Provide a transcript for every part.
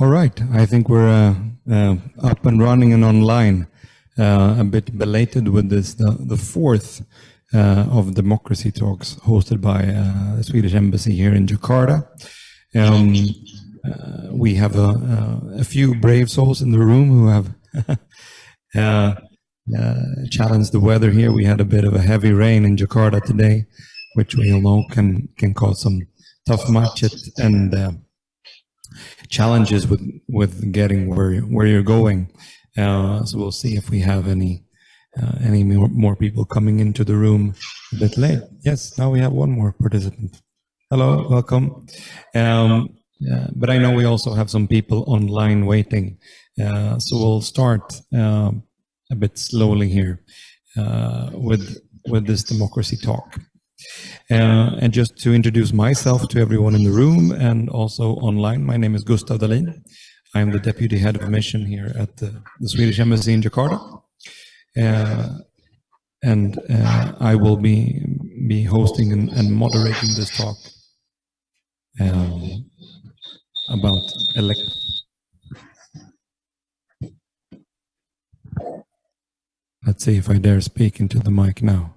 All right, I think we're up and running and online. A bit belated with this, the fourth of Democracy Talks hosted by the Swedish Embassy here in Jakarta. We have a few brave souls in the room who have challenged the weather here. We had a bit of a heavy rain in Jakarta today, which we all know can cause some tough macet and challenges with getting where you're going. So we'll see if we have any more people coming into the room a bit late. Yes, now we have one more participant. Hello, welcome. But I know we also have some people online waiting. So we'll start a bit slowly here with this democracy talk. And just to introduce myself to everyone in the room and also online, my name is Gustav Dahlin. I'm the Deputy Head of Mission here at the Swedish Embassy in Jakarta. And I will be hosting and moderating this talk about Let's see if I dare speak into the mic now.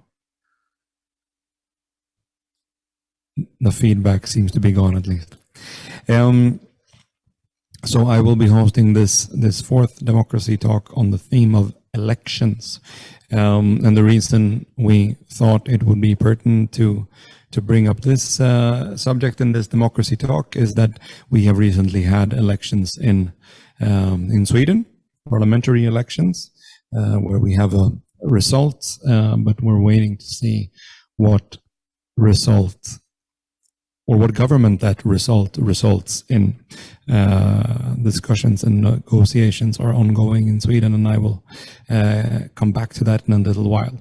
The feedback seems to be gone at least. So I will be hosting this fourth democracy talk on the theme of elections. And the reason we thought it would be pertinent to bring up this subject in this democracy talk is that we have recently had elections in Sweden, parliamentary elections, where we have a result, but we're waiting to see what result or what government that results in. Discussions and negotiations are ongoing in Sweden, and I will come back to that in a little while.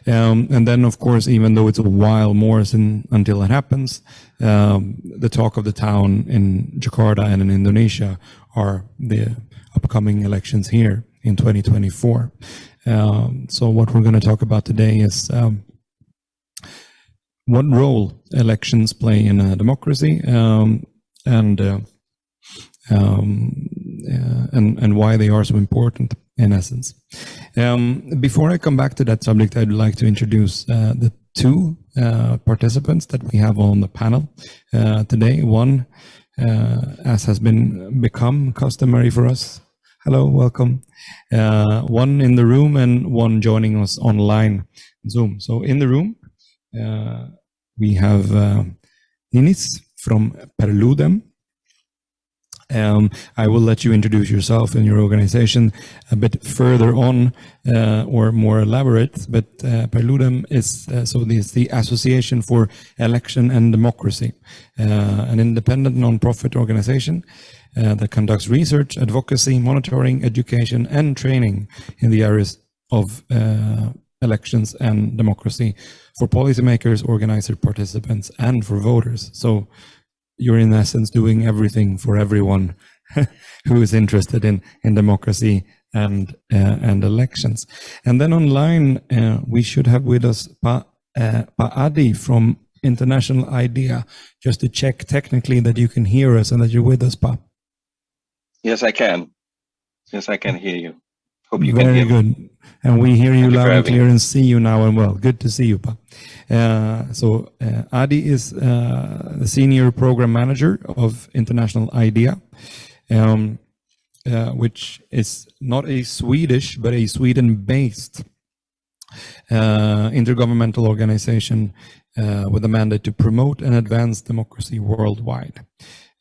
And then, of course, even though it's a while more until it happens, the talk of the town in Jakarta and in Indonesia are the upcoming elections here in 2024. So what we're going to talk about today is what role elections play in a democracy, and why they are so important in essence. Before I come back to that subject, I'd like to introduce the two participants that we have on the panel today. One, as has become customary for us. Hello, welcome. One in the room and one joining us online Zoom. So in the room, we have Ninis from Perludem. I will let you introduce yourself and your organization a bit further on, or more elaborate, but Perludem is the Association for Election and Democracy, an independent non-profit organization that conducts research, advocacy, monitoring, education, and training in the areas of elections and democracy for policymakers, organizer, participants, and for voters. So you're in essence doing everything for everyone who is interested in democracy and elections. And then online, we should have with us Pa Adi from International IDEA, just to check technically that you can hear us and that you're with us, Pa. Yes, I can. Yes, I can hear you. Hope you can hear me. Very good. And we hear you loud and clear and see you now and well. Good to see you, Pa. So Adi is the Senior Program Manager of International IDEA, which is not a Swedish, but a Sweden-based intergovernmental organization with a mandate to promote and advance democracy worldwide.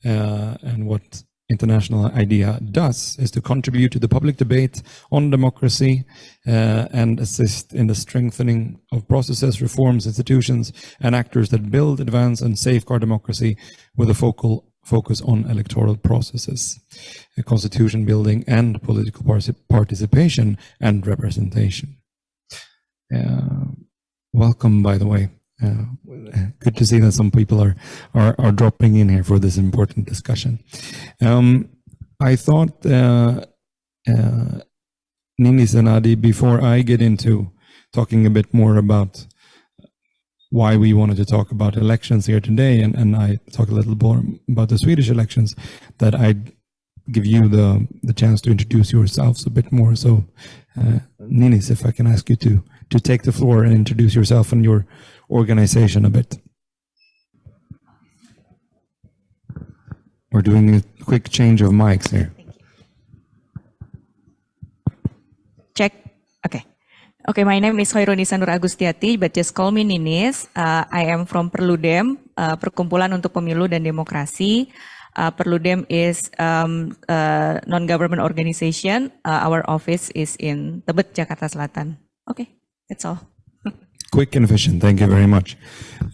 And what International IDEA does is to contribute to the public debate on democracy and assist in the strengthening of processes, reforms, institutions, and actors that build, advance, and safeguard democracy with a focus on electoral processes, constitution building, and political participation and representation. Welcome, by the way. Good to see that some people are dropping in here for this important discussion. I thought Ninis and Adi, before I get into talking a bit more about why we wanted to talk about elections here today, and I talk a little more about the Swedish elections, that I'd give you the chance to introduce yourselves a bit more. So, Ninis, if I can ask you to take the floor and introduce yourself and your organization a bit. We're doing a quick change of mics here. Check. Okay. Okay, my name is Hoironisa Nur Agustiati, but just call me Ninis. I am from Perludem, Perkumpulan untuk Pemilu dan Demokrasi. Perludem is a non-government organization. Our office is in Tebet, Jakarta Selatan. Okay, that's all. Quick and efficient. Thank you very much.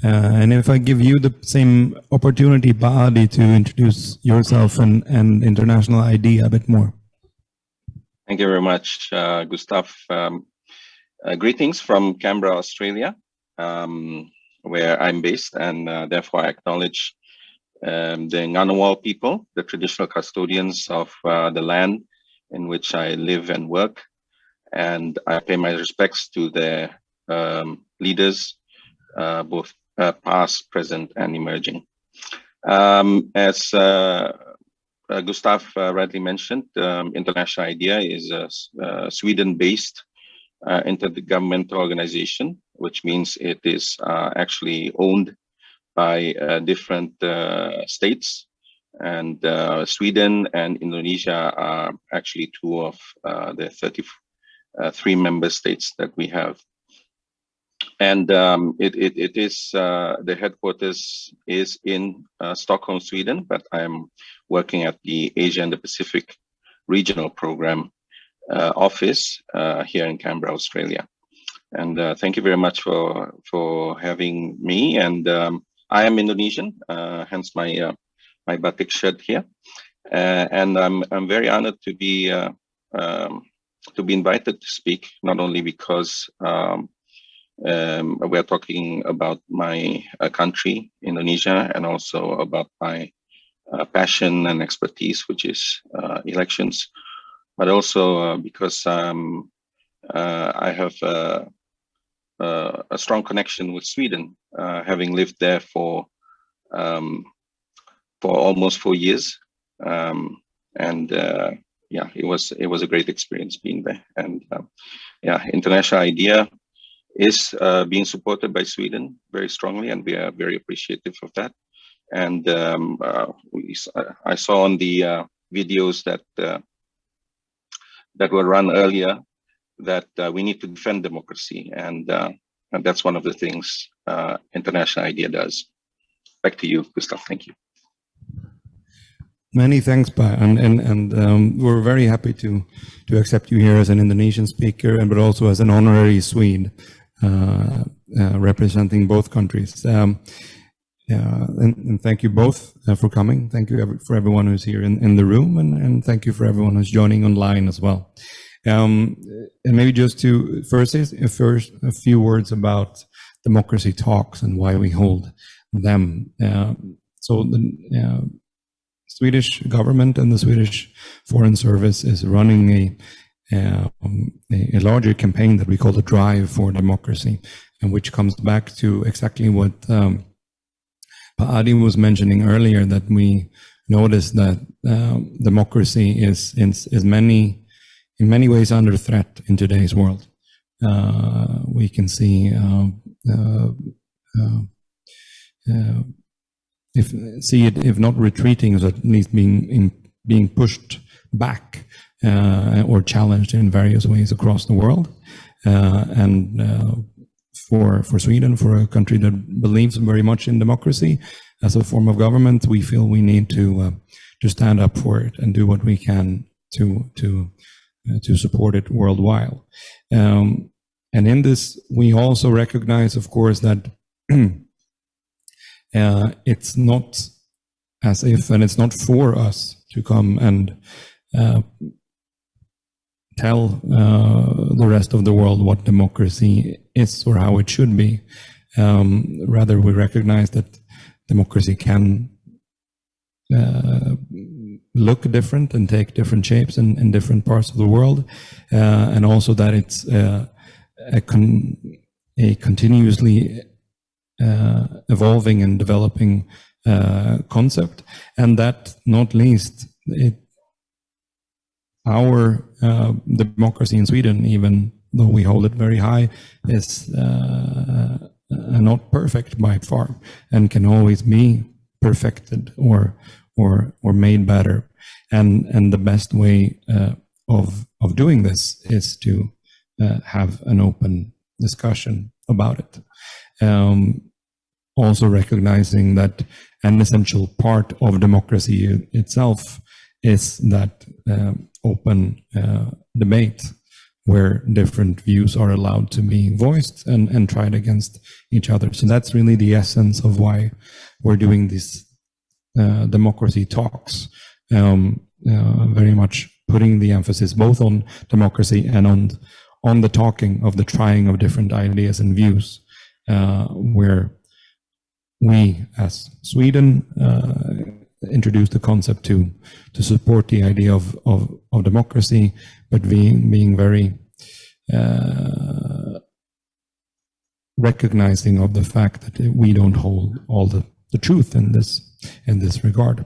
And if I give you the same opportunity, Pak Adi, to introduce yourself and International ID a bit more. Thank you very much, Gustav. Greetings from Canberra, Australia, where I'm based, and therefore I acknowledge the Ngunnawal people, the traditional custodians of the land in which I live and work, and I pay my respects to their leaders, both past, present, and emerging. As Gustav rightly mentioned, International IDEA is a Sweden-based intergovernmental organization, which means it is actually owned by different states, and Sweden and Indonesia are actually two of the 33 member states that we have. And it is the headquarters is in Stockholm, Sweden, but I'm working at the Asia and the Pacific Regional Program office here in Canberra, Australia. And thank you very much for having me. And I am Indonesian, hence my my batik shirt here. And I'm very honored to be invited to speak, not only because we're talking about my country, Indonesia, and also about my passion and expertise, which is elections, but also because I have a strong connection with Sweden, having lived there for almost 4 years, and yeah, it was a great experience being there. And yeah, International IDEA is being supported by Sweden very strongly, and we are very appreciative of that. And I saw on the videos that that were run earlier that we need to defend democracy, and that's one of the things International IDEA does. Back to you, Gustav. Thank you. Many thanks, Pa, and we're very happy to accept you here as an Indonesian speaker, and but also as an honorary Swede, representing both countries. And thank you both for coming. Thank you for everyone who's here in the room, and thank you for everyone who's joining online as well. And maybe just to first a few words about democracy talks and why we hold them. So the Swedish government and the Swedish Foreign Service is running a larger campaign that we call the Drive for Democracy, and which comes back to exactly what Pa Adi was mentioning earlier, that we noticed that democracy is in many ways under threat in today's world. We can see if not retreating, so at least being pushed back or challenged in various ways across the world. And for Sweden, for a country that believes very much in democracy as a form of government, we feel we need to stand up for it and do what we can to support it worldwide. And in this, we also recognize, of course, that it's not as if, and it's not for us to come and tell the rest of the world what democracy is or how it should be. Rather, we recognize that democracy can look different and take different shapes in different parts of the world, and also that it's a continuously evolving and developing concept, and that not least our democracy in Sweden, even though we hold it very high, is not perfect by far, and can always be perfected or made better. And the best way of doing this is to have an open discussion about it. Also recognizing that an essential part of democracy itself is that open debate, where different views are allowed to be voiced and tried against each other. So that's really the essence of why we're doing these democracy talks, very much putting the emphasis both on democracy and on the talking of the trying of different ideas and views, where we as Sweden introduced the concept to support the idea of democracy, but being very recognizing of the fact that we don't hold all the truth in this regard.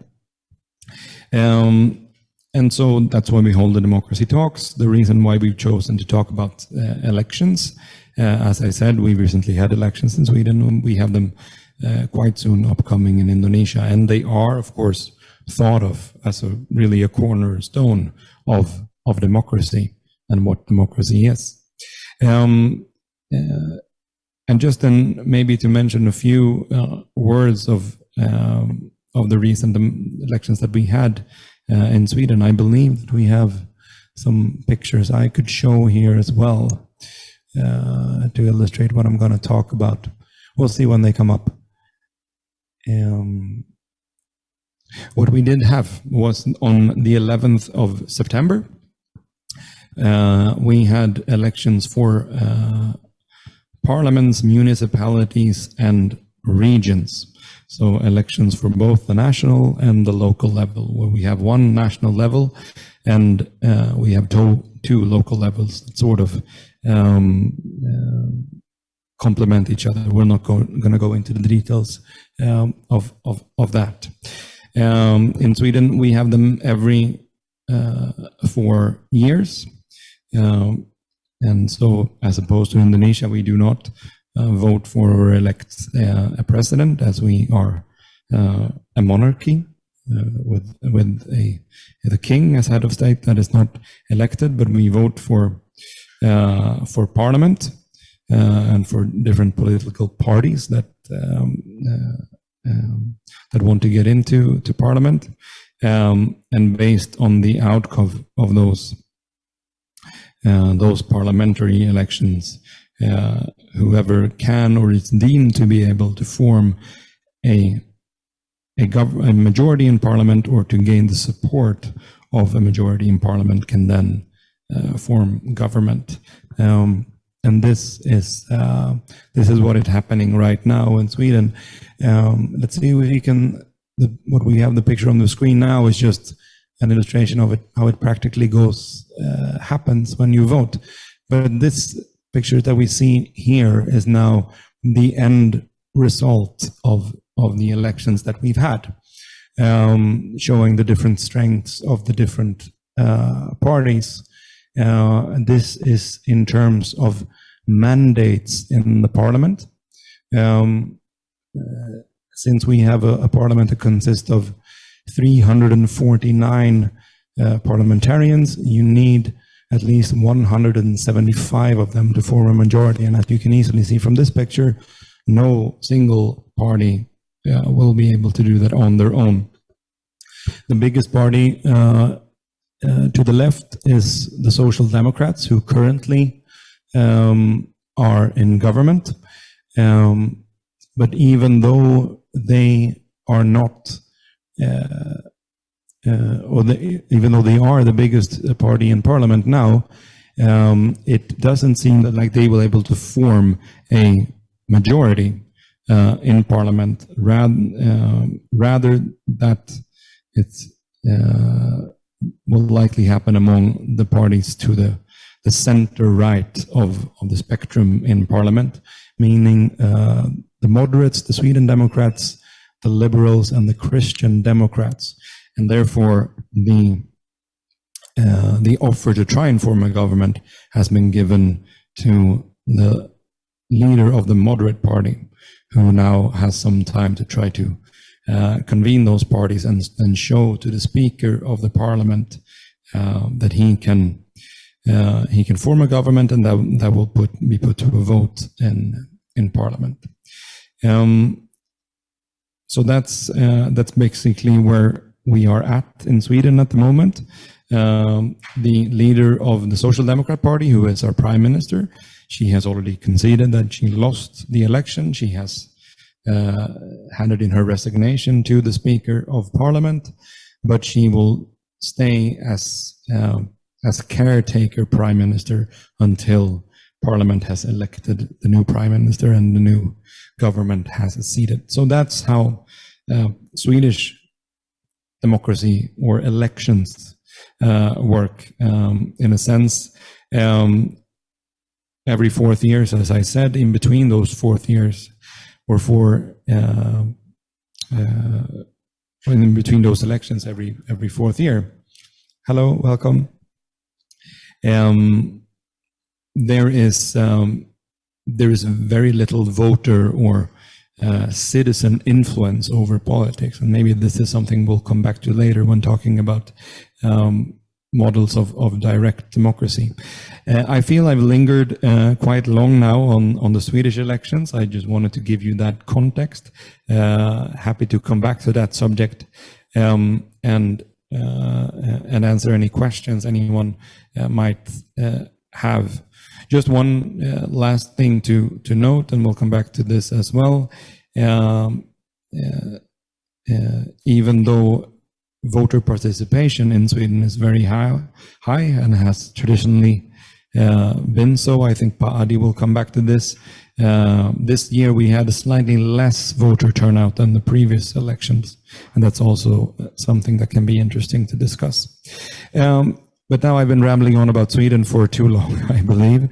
And so that's why we hold the democracy talks. The reason why we've chosen to talk about elections, as I said, we recently had elections in Sweden, and we have them quite soon upcoming in Indonesia, and they are, of course, thought of as really a cornerstone of democracy and what democracy is. And just then, maybe to mention a few words of the recent elections that we had in Sweden. I believe that we have some pictures I could show here as well to illustrate what I'm going to talk about. We'll see when they come up. What we did have was on the 11th of September, we had elections for parliaments, municipalities, and regions. So elections for both the national and the local level, where we have one national level and we have two local levels that sort of complement each other. We're not going to go into the details of that. In Sweden, we have them every 4 years. And so, as opposed to Indonesia, we do not vote for or elect a president, as we are a monarchy with the king as head of state that is not elected, but we vote for parliament and for different political parties that want to get into parliament, and based on the outcome of those parliamentary elections, whoever can or is deemed to be able to form a majority in parliament, or to gain the support of a majority in parliament, can then form government. And this is what is happening right now in Sweden. Let's see if we can. What we have the picture on the screen now is just an illustration of it, how it practically happens when you vote. But this picture that we see here is now the end result of the elections that we've had, showing the different strengths of the different parties. And this is in terms of mandates in the parliament. Since we have a parliament that consists of 349 parliamentarians, you need at least 175 of them to form a majority. And as you can easily see from this picture, no single party will be able to do that on their own. The biggest party to the left is the Social Democrats, who currently are in government. But even though they are not, even though they are the biggest party in parliament now, it doesn't seem that like they will able to form a majority in parliament. Rather that it's will likely happen among the parties to the center right of the spectrum in parliament, meaning the moderates, the Sweden Democrats, the liberals, and the Christian Democrats. And therefore, the the offer to try and form a government has been given to the leader of the moderate party, who now has some time to try to convene those parties and show to the speaker of the parliament that he can form a government, and that will be put to a vote in parliament. So that's basically where we are at in Sweden at the moment. The leader of the Social Democrat Party, who is our prime minister, she has already conceded that she lost the election. She has handed in her resignation to the Speaker of Parliament, but she will stay as caretaker prime minister until Parliament has elected the new prime minister and the new government has seated. So that's how Swedish democracy or elections work, in a sense. Every 4 years, as I said, in between those 4 years, or in between those elections, every 4th year. Hello, welcome. There is very little voter or citizen influence over politics, and maybe this is something we'll come back to later when talking about models of direct democracy. I feel I've lingered quite long now on the Swedish elections. I just wanted to give you that context. Happy to come back to that subject and answer any questions anyone might have. Just one last thing to note, and we'll come back to this as well. Even though voter participation in Sweden is very high and has traditionally been so, I think Adi will come back to this. This year we had a slightly less voter turnout than the previous elections, and that's also something that can be interesting to discuss. But now I've been rambling on about Sweden for too long, I believe.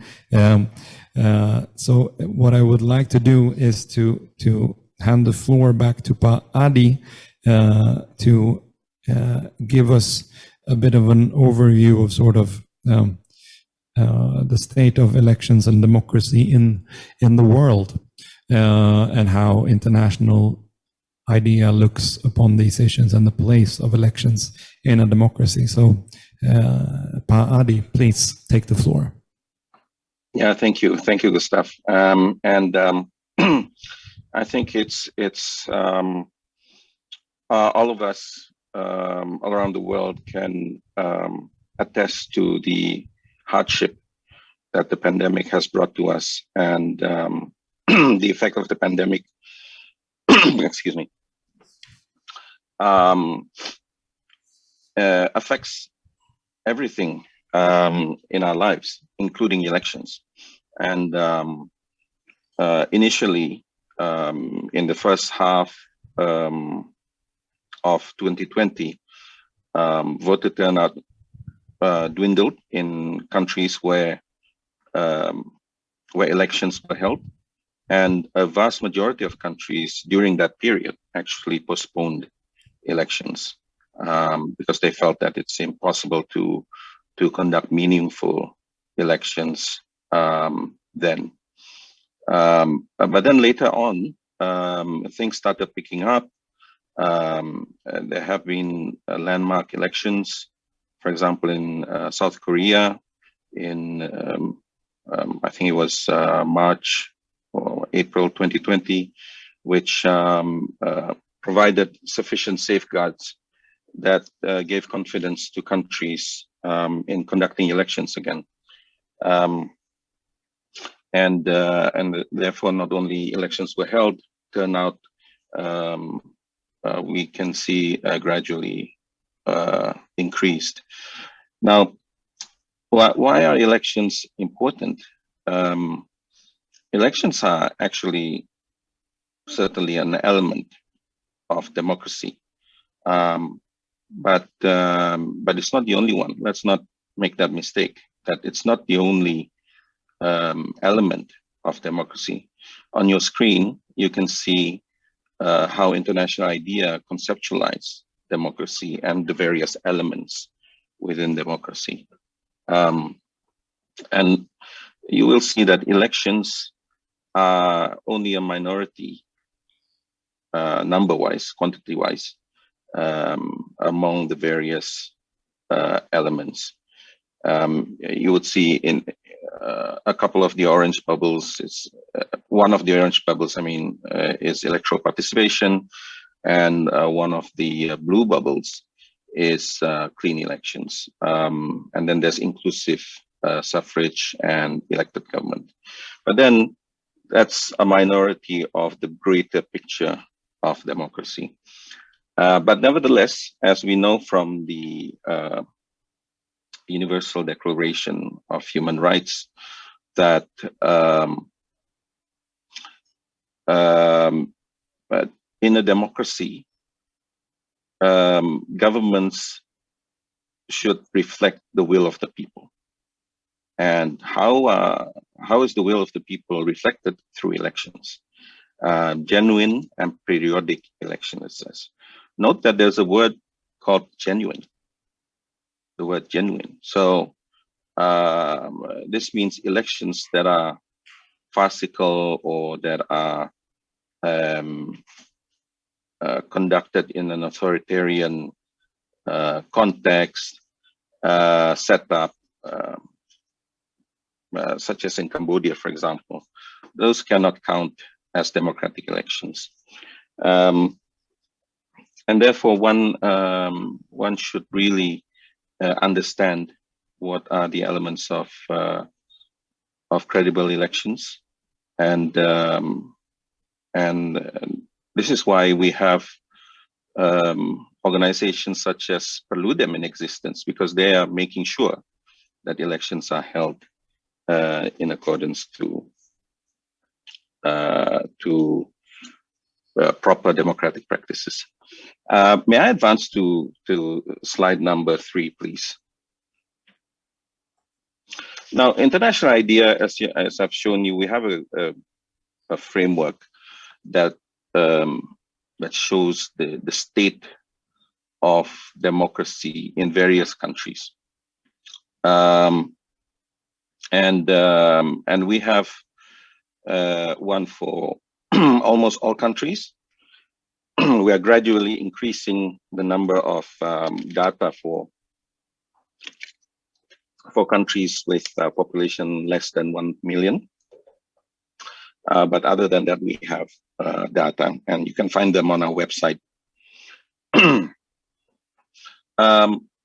So what I would like to do is to hand the floor back to Adi to give us a bit of an overview of sort of the state of elections and democracy in the world, and how international idea looks upon these issues and the place of elections in a democracy. So Adi, please take the floor. Yeah, thank you, Gustav. I think it's all of us around the world can attest to the hardship that the pandemic has brought to us, and the effect of the pandemic, excuse me, affects everything in our lives, including elections. And initially, in the first half of 2020, voter turnout dwindled in countries where elections were held, and a vast majority of countries during that period actually postponed elections because they felt that it's impossible to conduct meaningful elections then. But then later on, things started picking up. There have been landmark elections, for example, in South Korea in, I think it was March or April 2020, which provided sufficient safeguards that gave confidence to countries in conducting elections again. And therefore, not only elections were held, turnout we can see gradually increased. Now, why are elections important? Elections are actually certainly an element of democracy, but it's not the only one. Let's not make that mistake, that it's not the only element of democracy. On your screen, you can see how international idea conceptualize democracy and the various elements within democracy. And you will see that elections are only a minority, number-wise, quantity-wise, among the various elements. You would see in a couple of the orange bubbles, one of the orange bubbles, is electoral participation, and one of the blue bubbles is clean elections. And then there's inclusive suffrage and elected government. But then that's a minority of the greater picture of democracy. But nevertheless, as we know from the Universal Declaration of Human Rights, that but in a democracy, governments should reflect the will of the people. And how is the will of the people reflected? Through elections, genuine and periodic election, it says. Note that there's a word called genuine, the word genuine. So this means elections that are farcical or that are conducted in an authoritarian context, set up, such as in Cambodia, for example. Those cannot count as democratic elections. And therefore, one should really understand what are the elements of credible elections, and this is why we have organizations such as Perludem in existence, because they are making sure that elections are held in accordance to proper democratic practices. May I advance to slide number 3, please? Now, international idea, as I've shown you, we have a framework that that shows the state of democracy in various countries, and we have one for almost all countries. We are gradually increasing the number of data for countries with population less than 1 million. But other than that, we have data, and you can find them on our website.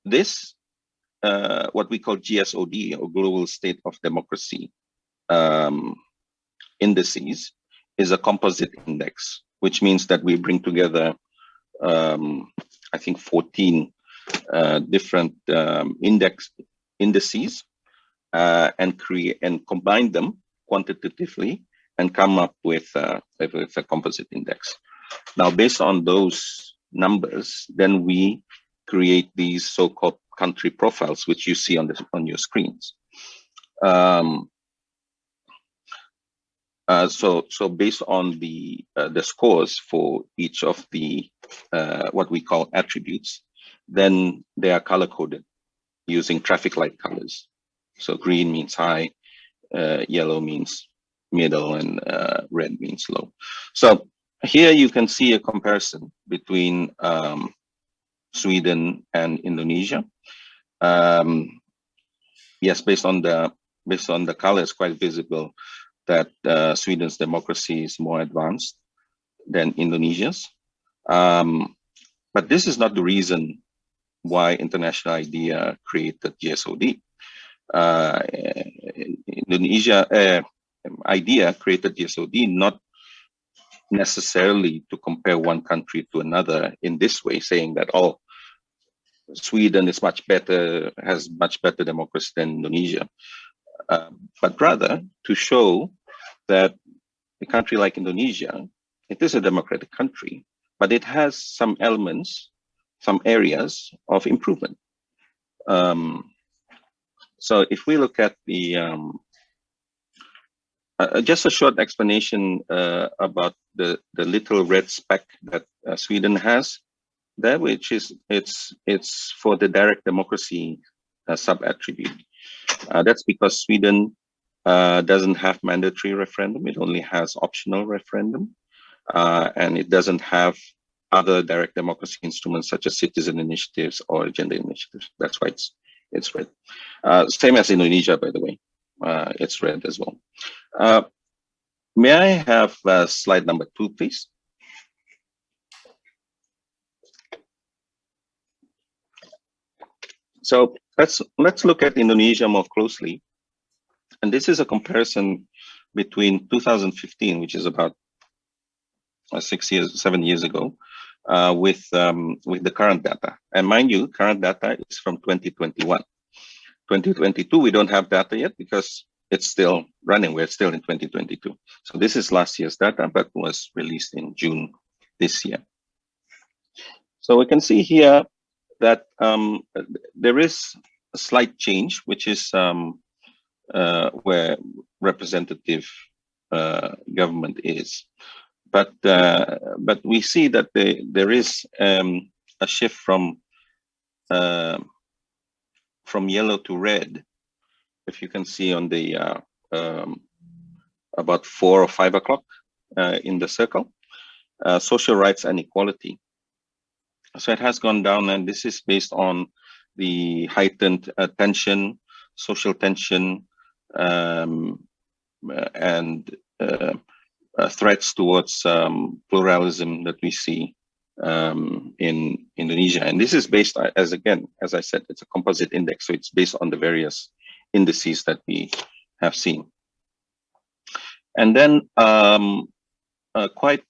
This, what we call GSOD, or Global State of Democracy indices, is a composite index, which means that we bring together, I think, 14 different indices and combine them quantitatively and come up with a composite index. Now, based on those numbers, then we create these so-called country profiles, which you see on your screens. So based on the scores for each of the what we call attributes, then they are color coded using traffic light colors. So green means high, yellow means middle, and red means low. So here you can see a comparison between Sweden and Indonesia. Yes, based on the color, it's quite visible that Sweden's democracy is more advanced than Indonesia's. But this is not the reason why International IDEA created GSOD. IDEA created GSOD not necessarily to compare one country to another in this way, saying that, oh, Sweden is much better, has much better democracy than Indonesia, but rather to show that a country like Indonesia, it is a democratic country, but it has some elements, some areas of improvement. So if we look at the, just a short explanation about the little red speck that Sweden has there, which is, it's for the direct democracy sub-attribute. That's because Sweden doesn't have mandatory referendum. It only has optional referendum. And it doesn't have other direct democracy instruments such as citizen initiatives or agenda initiatives. That's why it's red. Same as Indonesia, by the way. It's red as well. May I have slide number 2, please? So let's look at Indonesia more closely. And this is a comparison between 2015, which is about 7 years ago, with the current data. And mind you, current data is from 2021. 2022, we don't have data yet because it's still running. We're still in 2022. So this is last year's data, but was released in June this year. So we can see here that there is a slight change, which is where representative government is. But we see that there is a shift from yellow to red. If you can see on the about 4 or 5 o'clock in the circle, social rights and equality. So it has gone down, and this is based on the heightened tension, social tension, and threats towards pluralism that we see in Indonesia. And this is based, as I said, it's a composite index, so it's based on the various indices that we have seen. And then quite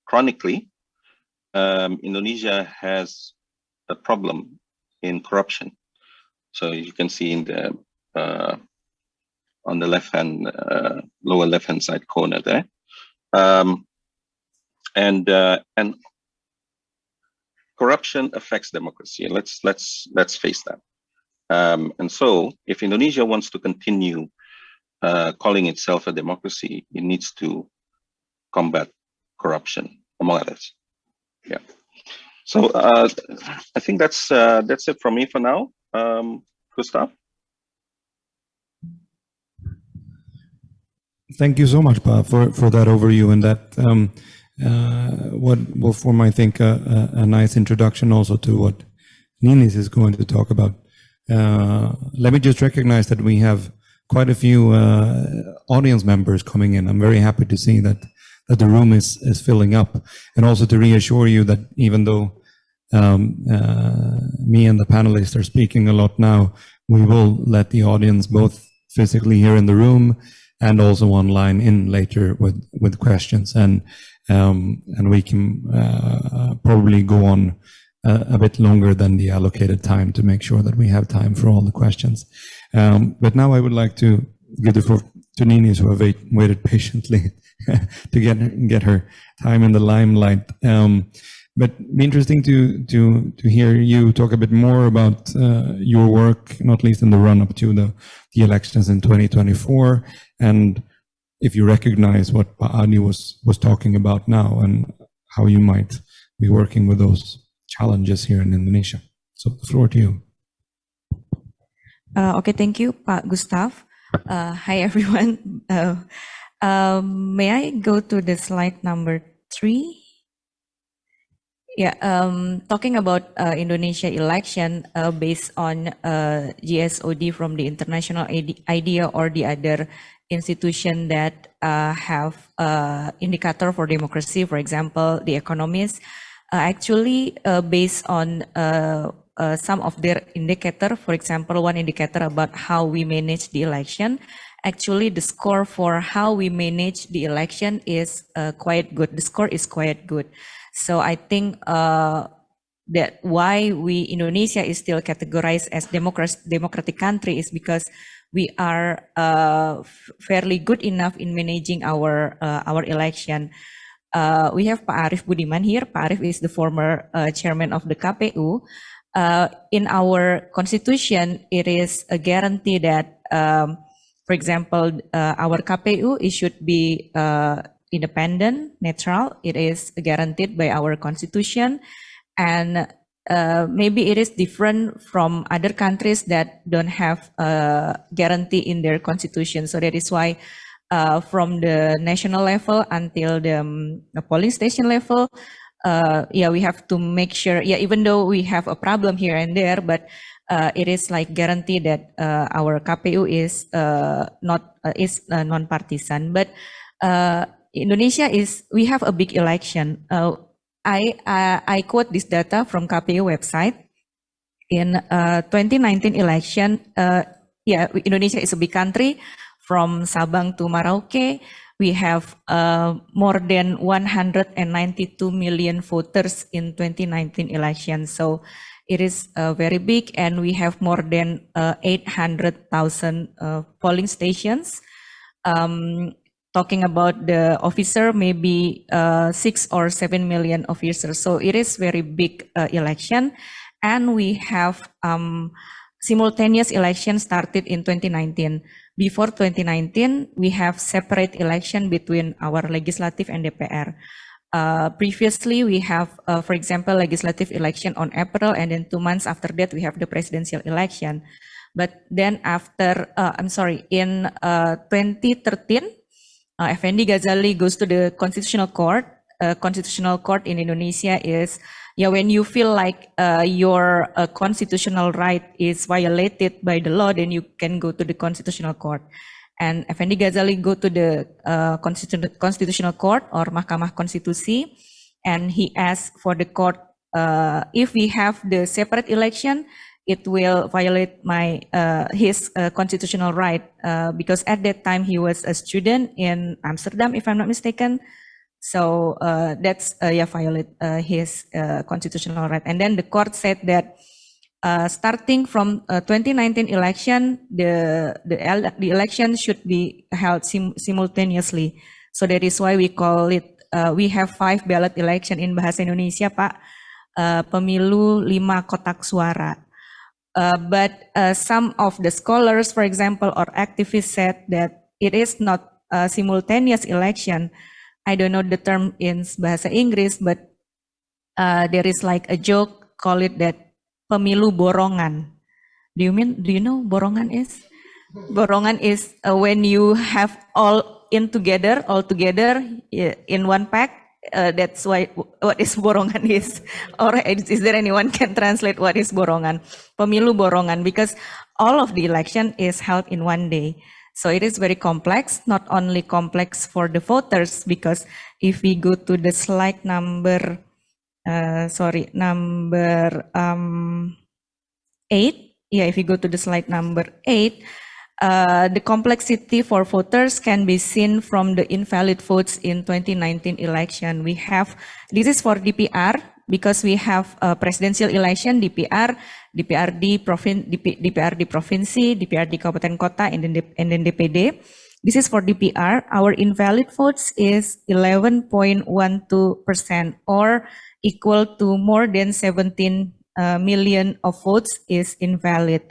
chronically, Indonesia has a problem in corruption. So you can see in the on the left-hand, lower left-hand side corner there, and corruption affects democracy. Let's face that. And so, if Indonesia wants to continue calling itself a democracy, it needs to combat corruption, among others. Yeah. So I think that's it from me for now. Gustav. Thank you so much, Pa, for that overview, and that what will form, I think, a nice introduction also to what Ninis is going to talk about. Let me just recognize that we have quite a few audience members coming in. I'm very happy to see that the room is filling up, and also to reassure you that even though me and the panelists are speaking a lot now, we will let the audience, both physically here in the room and also online, in later with questions, and we can probably go on a bit longer than the allocated time to make sure that we have time for all the questions. But now I would like to give the floor to Ninis, who have waited patiently to get her time in the limelight. But it'd be interesting to hear you talk a bit more about your work, not least in the run-up to the elections in 2024, and if you recognize what Pa Adi was talking about now, and how you might be working with those challenges here in Indonesia. So the floor to you. Okay, thank you, Pak Gustav. Hi, everyone. May I go to the slide number 3? Yeah, talking about Indonesia election based on GSOD from the International IDEA or the other institution that have indicator for democracy, for example, The Economist, actually based on some of their indicator, for example, one indicator about how we manage the election, actually the score for how we manage the election is quite good. The score is quite good. So I think that why Indonesia is still categorized as democratic country is because we are fairly good enough in managing our election. We have Pak Arief Budiman here. Pak Arief is the former chairman of the KPU. In our constitution, it is a guarantee that, for example, our KPU, it should be independent, neutral. It is guaranteed by our constitution, and maybe it is different from other countries that don't have a guarantee in their constitution. So that is why from the national level until the polling station level, yeah, we have to make sure, yeah, even though we have a problem here and there, but it is like guarantee that our KPU is non-partisan. But Indonesia we have a big election. I quote this data from KPU website. In 2019 election, yeah, Indonesia is a big country. From Sabang to Merauke, we have more than 192 million voters in 2019 election. So it is very big, and we have more than 800,000 polling stations. Talking about the officer, maybe 6 or 7 million officers. So it is very big election, and we have simultaneous election started in 2019. Before 2019, we have separate election between our legislative and DPR. Previously, we have, for example, legislative election on April, and then 2 months after that, we have the presidential election. But then after, in 2013, Effendi Ghazali goes to the Constitutional Court. Constitutional Court in Indonesia is, yeah, when you feel like your constitutional right is violated by the law, then you can go to the Constitutional Court. And Effendi Ghazali go to the Constitutional Court or Mahkamah Konstitusi, and he asked for the court, if we have the separate election, it will violate his constitutional right, because at that time he was a student in Amsterdam, if I'm not mistaken. So that's violate his constitutional right. And then the court said that starting from 2019 election, the election should be held simultaneously. So that is why we call it, we have 5 ballot election in Bahasa Indonesia, Pak. Pemilu 5 kotak suara. But some of the scholars, for example, or activists said that it is not a simultaneous election. I don't know the term in Bahasa Inggris, but there is like a joke, call it that pemilu borongan. Do you know borongan is? Borongan is when you have all together in one pack. That's why what is borongan is, or is there anyone can translate what is borongan? Pemilu borongan, because all of the election is held in one day. So it is very complex, not only complex for the voters, because if we go to the slide number, number 8, yeah, if you go to the slide number 8, the complexity for voters can be seen from the invalid votes in 2019 election. We have, this is for DPR, because we have a presidential election, DPR, DPRD provinsi, DPRD kabupaten kota, and then DPD. This is for DPR. Our invalid votes is 11.12%, or equal to more than 17 million of votes is invalid.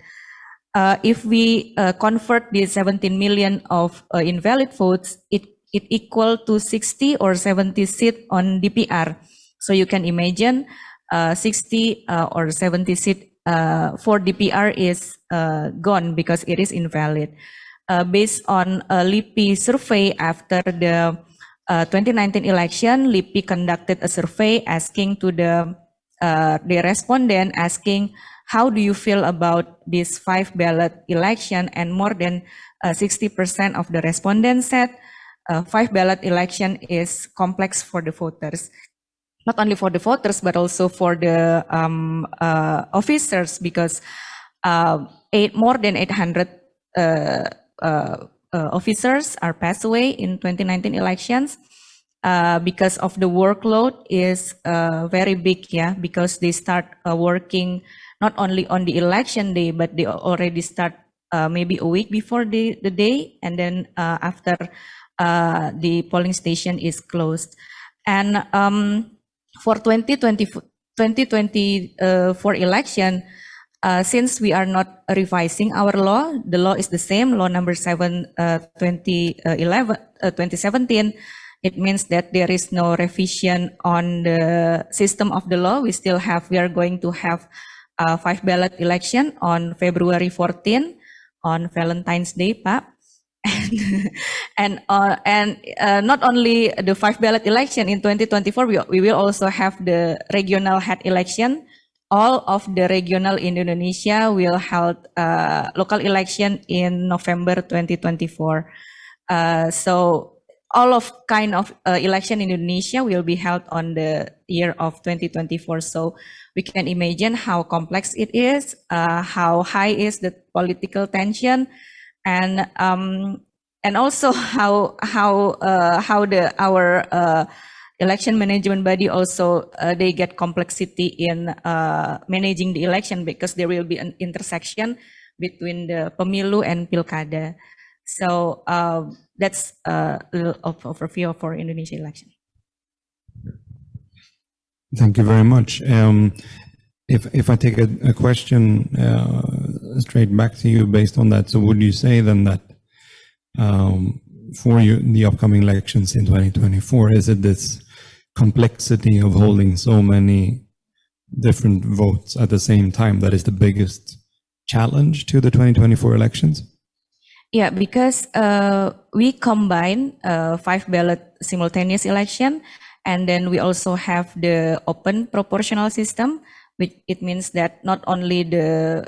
If we convert the 17 million of invalid votes, it equal to 60 or 70 seats on DPR. So you can imagine 60 or 70 seats for DPR is gone because it is invalid. Based on a LIPI survey after the 2019 election, LIPI conducted a survey asking to the respondent, asking, how do you feel about this 5 ballot election? And more than 60% of the respondents said 5 ballot election is complex for the voters. Not only for the voters, but also for the officers, because more than 800 officers are passed away in 2019 elections because of the workload is very big, yeah, because they start working not only on the election day, but they already start maybe a week before the day, and then after the polling station is closed. And for 2024 election, since we are not revising our law, the law is the same, law number 7, 2017, It means that there is no revision on the system of the law. We are going to have a 5 ballot election on February 14 on Valentine's Day, Pak. And not only the 5 ballot election in 2024, we will also have the regional head election. All of the regional in Indonesia will hold local election in November 2024. So all of kind of election in Indonesia will be held on the year of 2024. So we can imagine how complex it is, how high is the political tension, and also how our election management body also they get complexity in managing the election, because there will be an intersection between the pemilu and pilkada. So that's a little overview for Indonesia election. Thank you very much. If I take a question straight back to you based on that, so would you say then that for the upcoming elections in 2024, is it this complexity of holding so many different votes at the same time that is the biggest challenge to the 2024 elections? Yeah, because we combine 5 ballot simultaneous election, and then we also have the open proportional system, which it means that not only the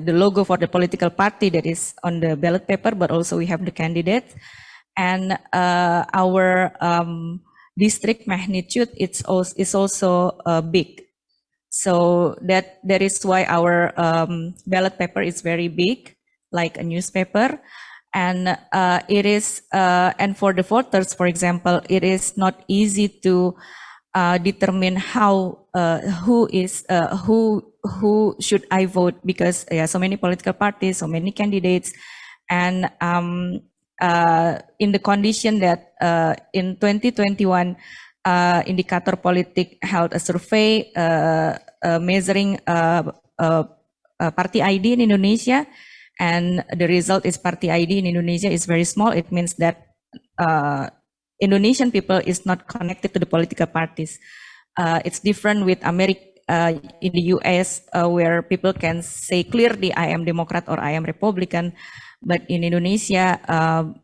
logo for the political party that is on the ballot paper, but also we have the candidates, and our district magnitude is also big. So that is why our ballot paper is very big, like a newspaper, and it is and for the voters, for example, it is not easy to determine how who should I vote, because so many political parties, so many candidates, and in the condition that in 2021 Indikator Politik held a survey measuring party ID in Indonesia, and the result is party ID in Indonesia is very small. It means that Indonesian people is not connected to the political parties. It's different with America, in the US, where people can say clearly, I am Democrat or I am Republican. But in Indonesia,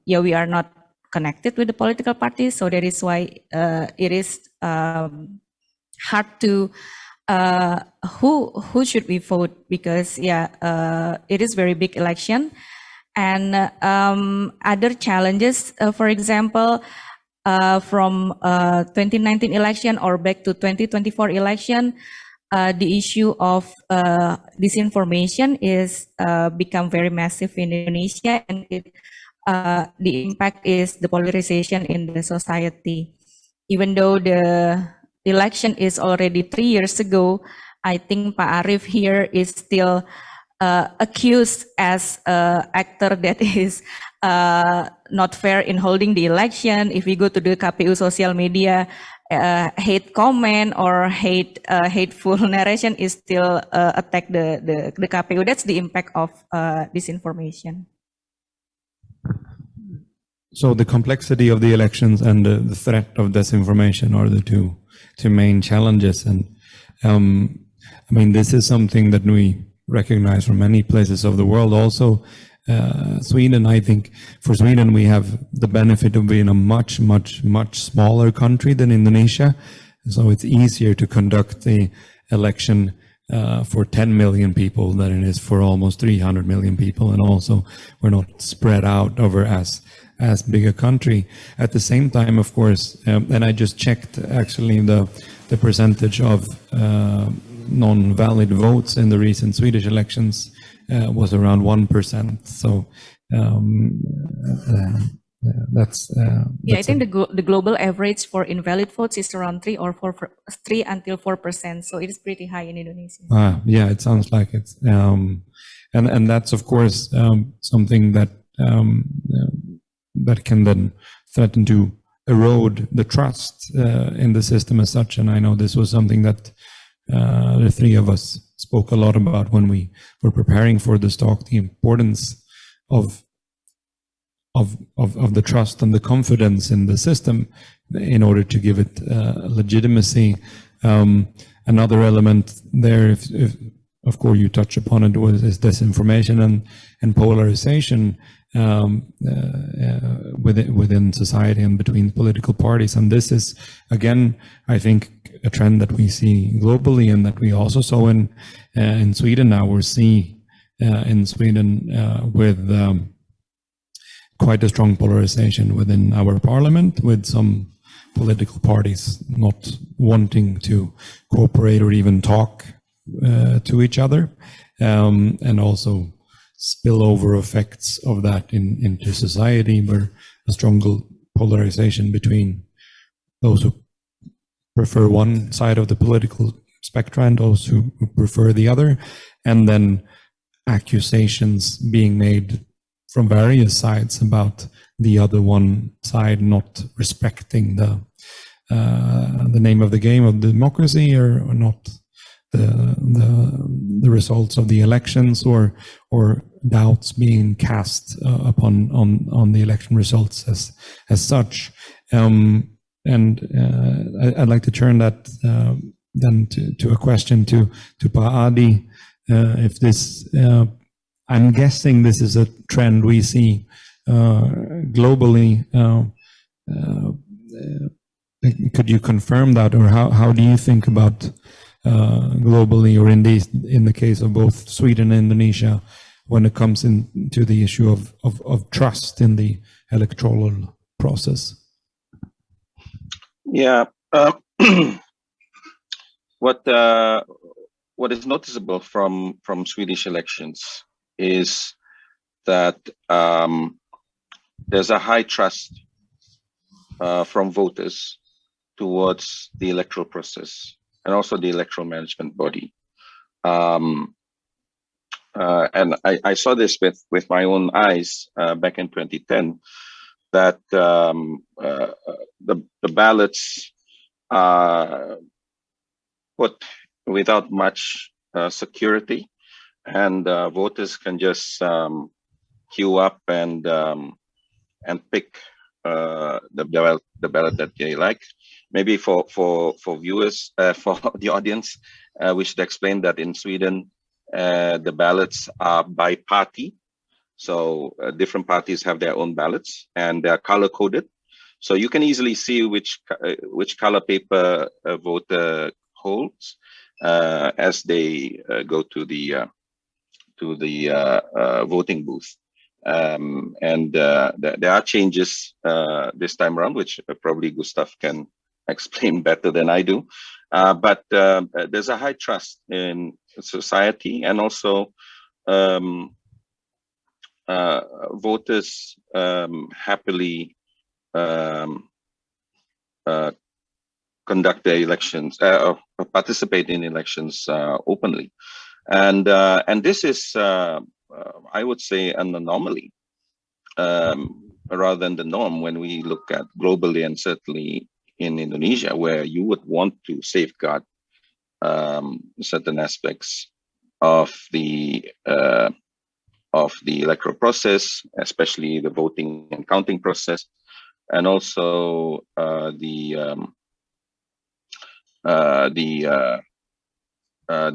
we are not connected with the political parties. So that is why it is hard to who should we vote, because it is very big election. And other challenges, for example, from 2019 election or back to 2024 election, the issue of disinformation is become very massive in Indonesia, and the impact is the polarization in the society. Even though the election is already 3 years ago, I think Pak Arief here is still accused as an actor that is not fair in holding the election. If we go to the KPU social media, hate comment or hateful narration is still attack the KPU. That's the impact of disinformation. So the complexity of the elections and the threat of disinformation are the two main challenges. And I mean, this is something that we recognize from many places of the world. Also, Sweden, I think for Sweden, we have the benefit of being a much smaller country than Indonesia. So it's easier to conduct the election for 10 million people than it is for almost 300 million people. And also we're not spread out over as big a country. At the same time, of course, and I just checked actually the percentage of non-valid votes in the recent Swedish elections was around 1%. So that's I think the global average for invalid votes is around 3 until 4%. So it is pretty high in Indonesia. Yeah, it sounds like it. And that's of course something that that can then threaten to erode the trust in the system as such. And I know this was something that the three of us spoke a lot about when we were preparing for this talk, the importance of of the trust and the confidence in the system in order to give it legitimacy. Another element there, if of course you touch upon it, is disinformation and polarization within society and between political parties. And this is, again, I think, a trend that we see globally and that we also saw in Sweden now. We're seeing in Sweden with quite a strong polarization within our parliament, with some political parties not wanting to cooperate or even talk to each other, and also spillover effects of that into society, where a stronger polarization between those who prefer one side of the political spectrum and those who prefer the other, and then accusations being made from various sides about the other one side not respecting the name of the game of democracy, or not the results of the elections, or doubts being cast upon on the election results as such. I'd like to turn that then to a question to Pak Adi. If this, I'm guessing this is a trend we see globally. Could you confirm that, or how do you think about globally, or in the case of both Sweden and Indonesia, when it comes into the issue of trust in the electoral process? Yeah, what is noticeable from Swedish elections is that there's a high trust from voters towards the electoral process and also the electoral management body. And I saw this with my own eyes back in 2010, that the ballots are put without much security, and voters can just queue up and pick the ballot that they like. Maybe for viewers, for the audience, we should explain that in Sweden, the ballots are by party. So different parties have their own ballots, and they are color coded. So you can easily see which color paper a voter holds as they go to the voting booth. There are changes this time around, which probably Gustav can explain better than I do. But there's a high trust in society, and also voters happily conduct their elections, or participate in elections openly, and this is, I would say, an anomaly rather than the norm when we look at globally, and certainly in Indonesia, where you would want to safeguard certain aspects of the electoral process, especially the voting and counting process, and also the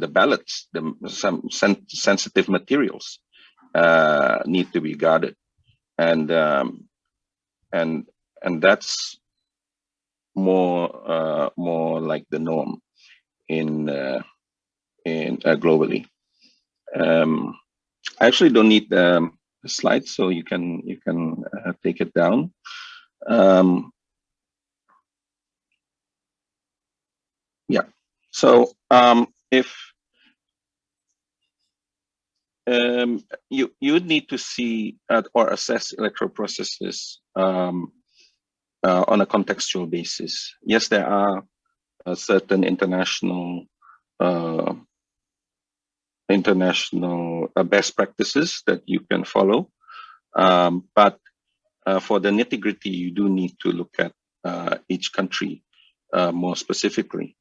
ballots, some sensitive materials need to be guarded, and that's more like the norm in globally. I actually don't need the slides, so you can take it down. Yeah. So if you would need to see or assess electoral processes on a contextual basis. Yes, there are certain international best practices that you can follow, but for the nitty-gritty, you do need to look at each country more specifically.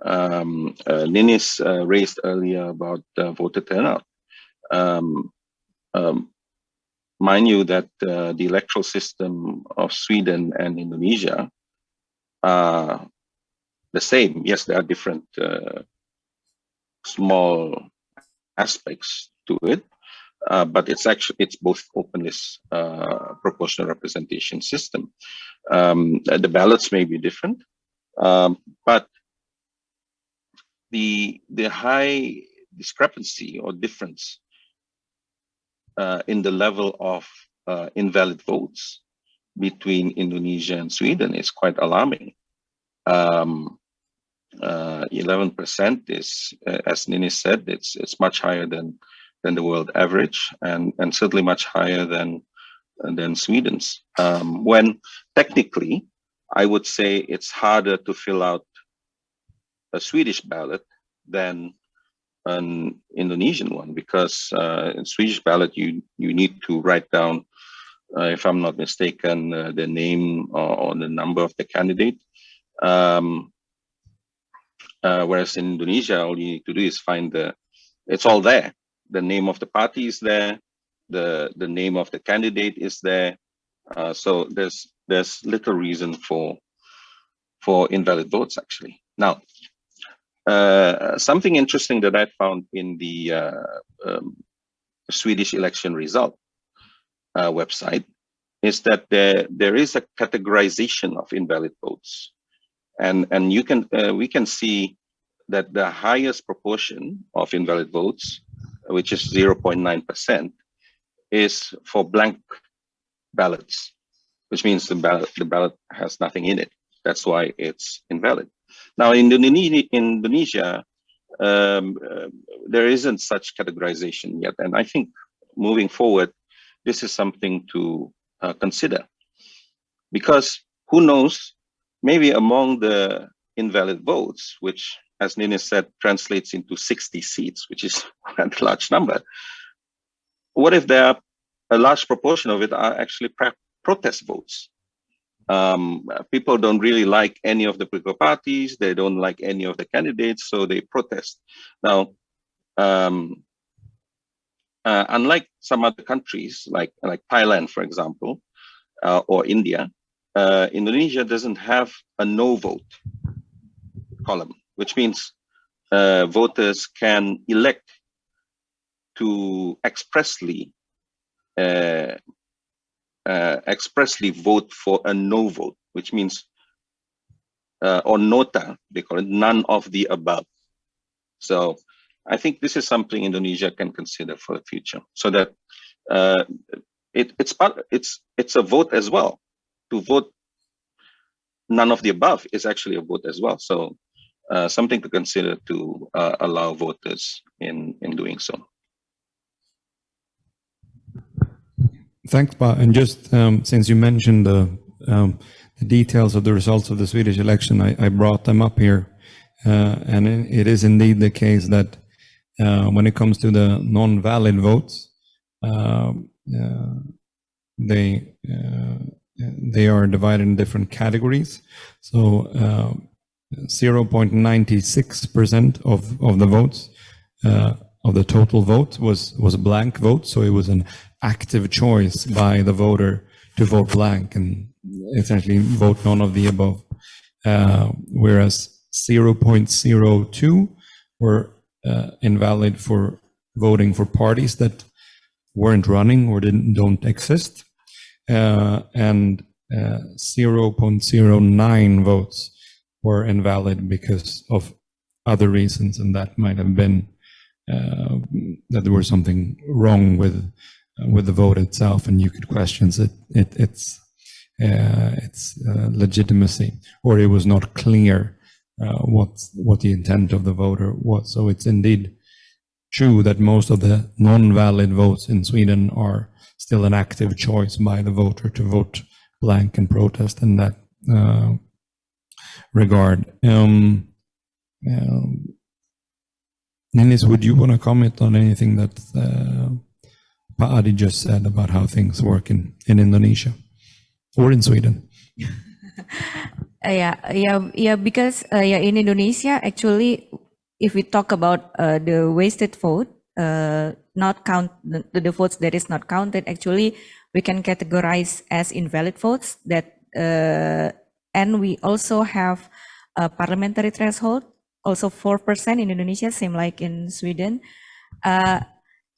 Ninis raised earlier about voter turnout. mind you that the electoral system of Sweden and Indonesia are the same. Yes, there are different small aspects to it, but it's both open list proportional representation system. The ballots may be different, but the high discrepancy or difference in the level of invalid votes between Indonesia and Sweden is quite alarming. 11% is, as Nini said, it's much higher than the world average, and certainly much higher than Sweden's. When technically, I would say it's harder to fill out a Swedish ballot than an Indonesian one, because in Swedish ballot you need to write down, if I'm not mistaken, the name or the number of the candidate. Whereas in Indonesia, all you need to do is find it's all there. The name of the party is there, the name of the candidate is there. So there's little reason for invalid votes actually. Now, something interesting that I found in the Swedish election result website is that there is a categorization of invalid votes, and we can see that the highest proportion of invalid votes, which is 0.9%, is for blank ballots, which means the ballot has nothing in it. That's why it's invalid. Now, in Indonesia, there isn't such categorization yet, and I think moving forward, this is something to consider, because who knows, maybe among the invalid votes, which, as Nina said, translates into 60 seats, which is quite a large number. What if there are a large proportion of it are actually protest votes? People don't really like any of the political parties, they don't like any of the candidates, so they protest. Now, unlike some other countries, like Thailand, for example, or India, Indonesia doesn't have a no vote column, which means voters can elect to expressly vote for a no vote, which means or nota, they call it, none of the above. So I think this is something Indonesia can consider for the future, so that it's a vote as well. To vote none of the above is actually a vote as well. So something to consider to allow voters in doing so. Thanks, Pa. And just since you mentioned the details of the results of the Swedish election, I brought them up here. And it is indeed the case that when it comes to the non-valid votes, they are divided in different categories. So 0.96% of the votes, of the total vote, was a blank vote. So it was an active choice by the voter to vote blank and essentially vote none of the above. Whereas 0.02 were invalid for voting for parties that weren't running or don't exist. And 0.09 votes were invalid because of other reasons, and that might have been that there was something wrong with the vote itself, and you could question its legitimacy, or it was not clear what the intent of the voter was. So it's indeed true that most of the non-valid votes in Sweden are still an active choice by the voter to vote blank and protest in that regard. Ninis, would you want to comment on anything that Pa Adi just said about how things work in Indonesia or in Sweden? Because in Indonesia, actually, if we talk about the wasted vote, not count the votes that is not counted, actually we can categorize as invalid votes. That and we also have a parliamentary threshold, also 4% in Indonesia, same like in Sweden.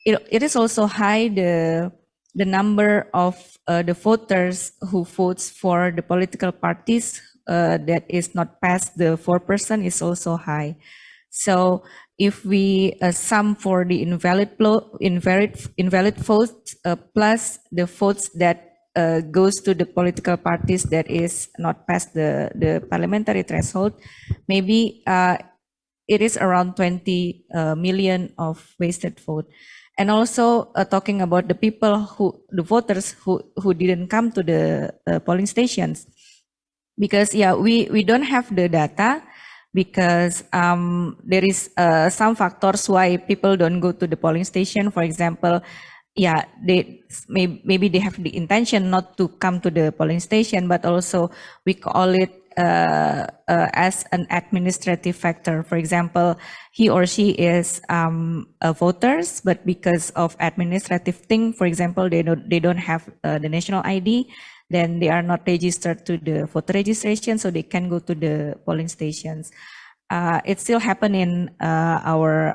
It is also high, the number of the voters who votes for the political parties that is not past the 4% is also high. So if we sum for the invalid votes plus the votes that goes to the political parties that is not past the parliamentary threshold, maybe it is around 20 million of wasted vote. And also talking about the people the voters who didn't come to the polling stations, because we don't have the data, because there is some factors why people don't go to the polling station. For example, they maybe they have the intention not to come to the polling station, but also we call it as an administrative factor. For example, he or she is voters, but because of administrative thing, for example, they don't have the national ID, then they are not registered to the voter registration, so they can go to the polling stations. It still happen in our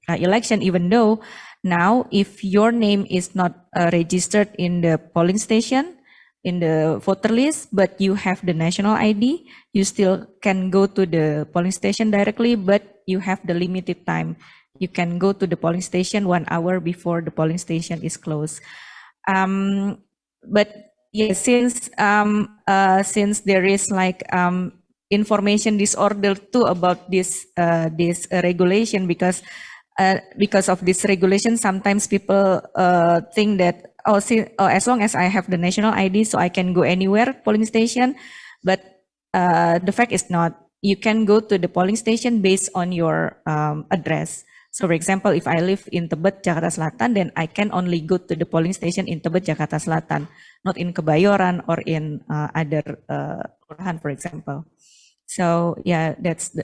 election, even though now if your name is not registered in the polling station, in the voter list, but you have the national ID, you still can go to the polling station directly, but you have the limited time. You can go to the polling station 1 hour before the polling station is closed. But yeah, since there is like information disorder too about this regulation, because of this regulation, sometimes people think that as long as I have the national ID, so I can go anywhere polling station. But the fact is not. You can go to the polling station based on your address. So for example, if I live in Tebet, Jakarta Selatan, then I can only go to the polling station in Tebet, Jakarta Selatan, not in Kebayoran or in other kelurahan, for example. So yeah, if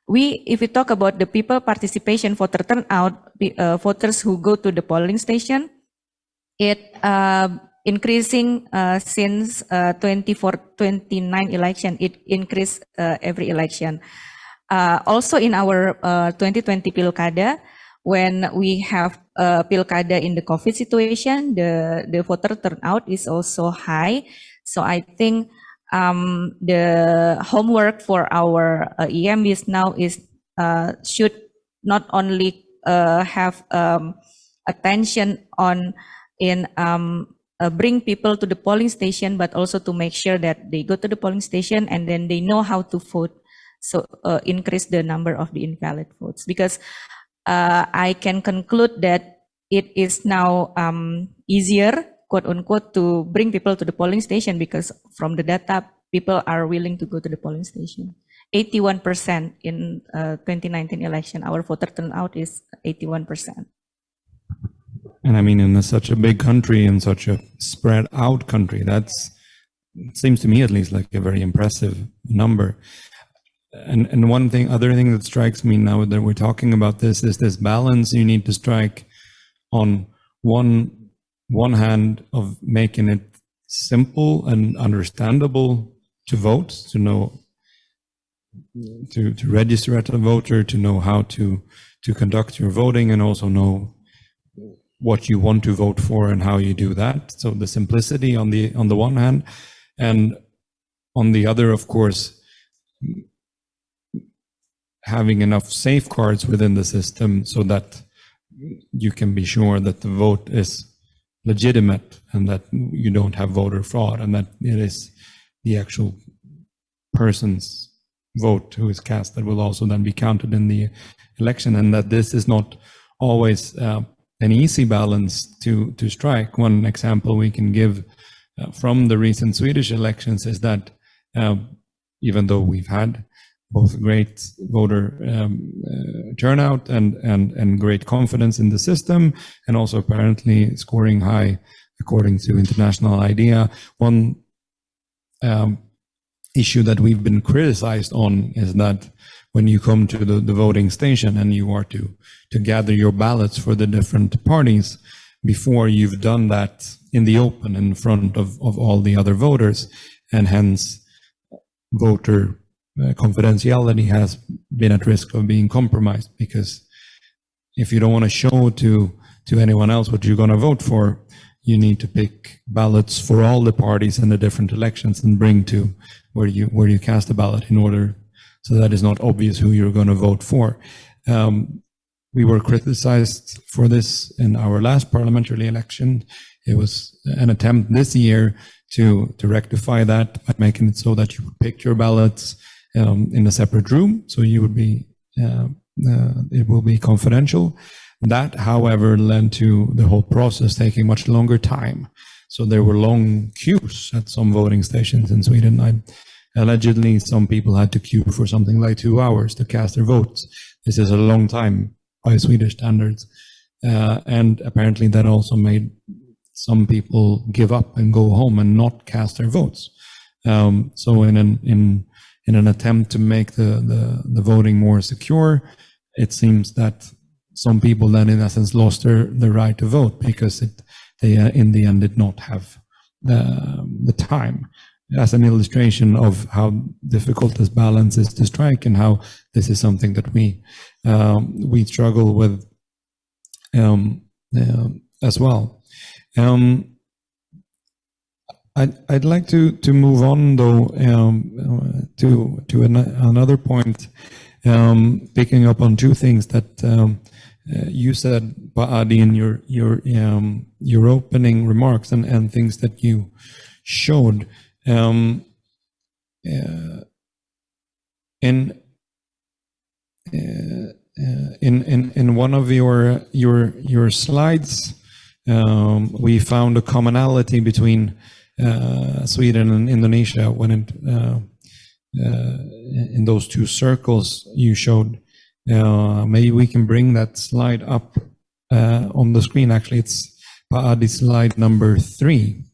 we talk about the people participation, voter turnout, voters who go to the polling station, it increasing since 29 election. It increased every election. Also in our 2020 Pilkada, when we have Pilkada in the COVID situation, the voter turnout is also high. So I think the homework for our EMBs now is should not only have attention on bring people to the polling station, but also to make sure that they go to the polling station and then they know how to vote. So increase the number of the invalid votes, because I can conclude that it is now easier, quote unquote, to bring people to the polling station, because from the data, people are willing to go to the polling station. 81% in 2019 election, our voter turnout is 81%. And I mean, in such a big country, in such a spread out country, seems to me at least like a very impressive number. And other thing that strikes me now that we're talking about this is this balance you need to strike on one hand of making it simple and understandable to vote, to know, to register as a voter, to know how to conduct your voting, and also know what you want to vote for and how you do that. So the simplicity on the one hand, and on the other, of course, having enough safeguards within the system so that you can be sure that the vote is legitimate and that you don't have voter fraud, and that it is the actual person's vote who is cast that will also then be counted in the election, and that this is not always an easy balance to strike. One example we can give from the recent Swedish elections is that even though we've had both great voter turnout and great confidence in the system, and also apparently scoring high according to International IDEA, one issue that we've been criticized on is that when you come to the voting station and you are to gather your ballots for the different parties, before you've done that in the open in front of all the other voters, and hence voter confidentiality has been at risk of being compromised, because if you don't want to show to anyone else what you're going to vote for, you need to pick ballots for all the parties in the different elections and bring to where you cast a ballot in order so that it's not obvious who you're going to vote for. We were criticized for this in our last parliamentary election. It was an attempt this year to rectify that by making it so that you would pick your ballots in a separate room, so you would be it will be confidential. That, however, led to the whole process taking much longer time. So there were long queues at some voting stations in Sweden. Allegedly, some people had to queue for something like 2 hours to cast their votes. This is a long time by Swedish standards. And apparently that also made some people give up and go home and not cast their votes. So in an attempt to make the voting more secure, it seems that some people then in essence lost the right to vote because they in the end did not have the time. As an illustration of how difficult this balance is to strike, and how this is something that we struggle with as well. I'd like to move on though to another point, picking up on two things that you said, Pak Adi, in your opening remarks, and things that you showed. In one of your slides, we found a commonality between Sweden and Indonesia when in those two circles you showed. Maybe we can bring that slide up on the screen. Actually, it's Pak Adi's slide number 3.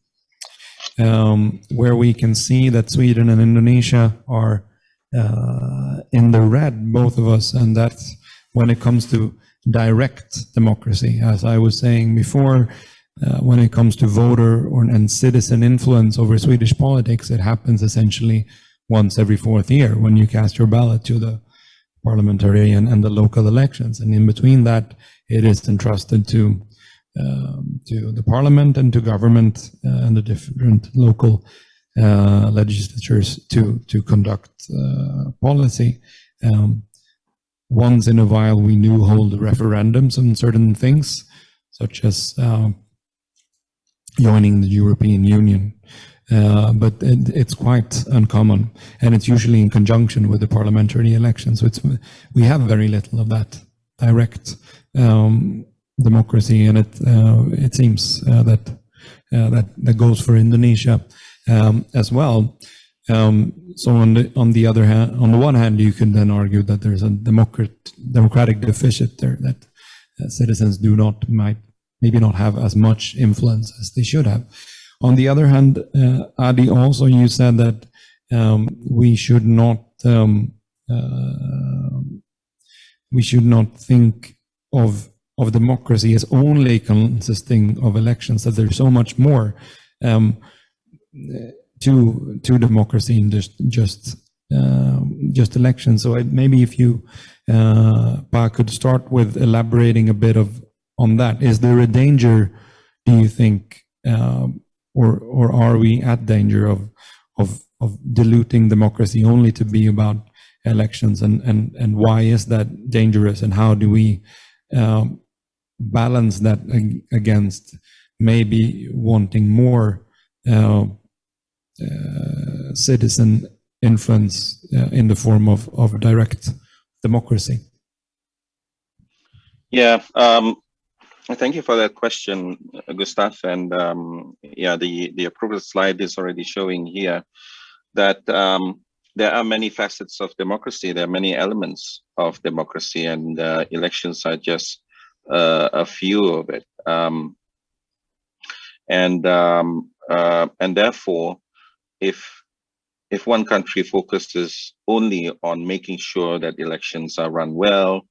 Where we can see that Sweden and Indonesia are in the red, both of us, and that's when it comes to direct democracy. As I was saying before, when it comes to voter and citizen influence over Swedish politics, it happens essentially once every 4th year when you cast your ballot to the parliamentary and the local elections. And in between that, it is entrusted to the parliament and to government and the different local legislatures to conduct policy. Once in a while, we do hold referendums on certain things, such as joining the European Union. But it's quite uncommon, and it's usually in conjunction with the parliamentary elections. So we have very little of that direct democracy, and it seems that goes for Indonesia as well. So on the one hand, you can then argue that there's a democratic deficit there, that citizens might maybe not have as much influence as they should have. On the other hand, Adi, also you said that we should not think of democracy as only consisting of elections, that there's so much more to democracy in just elections. So maybe if you, Pa, could start with elaborating a bit on that. Is there a danger, do you think, or are we at danger of diluting democracy only to be about elections, and why is that dangerous, and how do we balance that against maybe wanting more citizen influence in the form of direct democracy? Yeah, thank you for that question, Gustav. And yeah, the approval slide is already showing here that there are many facets of democracy. There are many elements of democracy, and elections are just a few of it. And therefore, if if one country focuses only on making sure that elections are run well,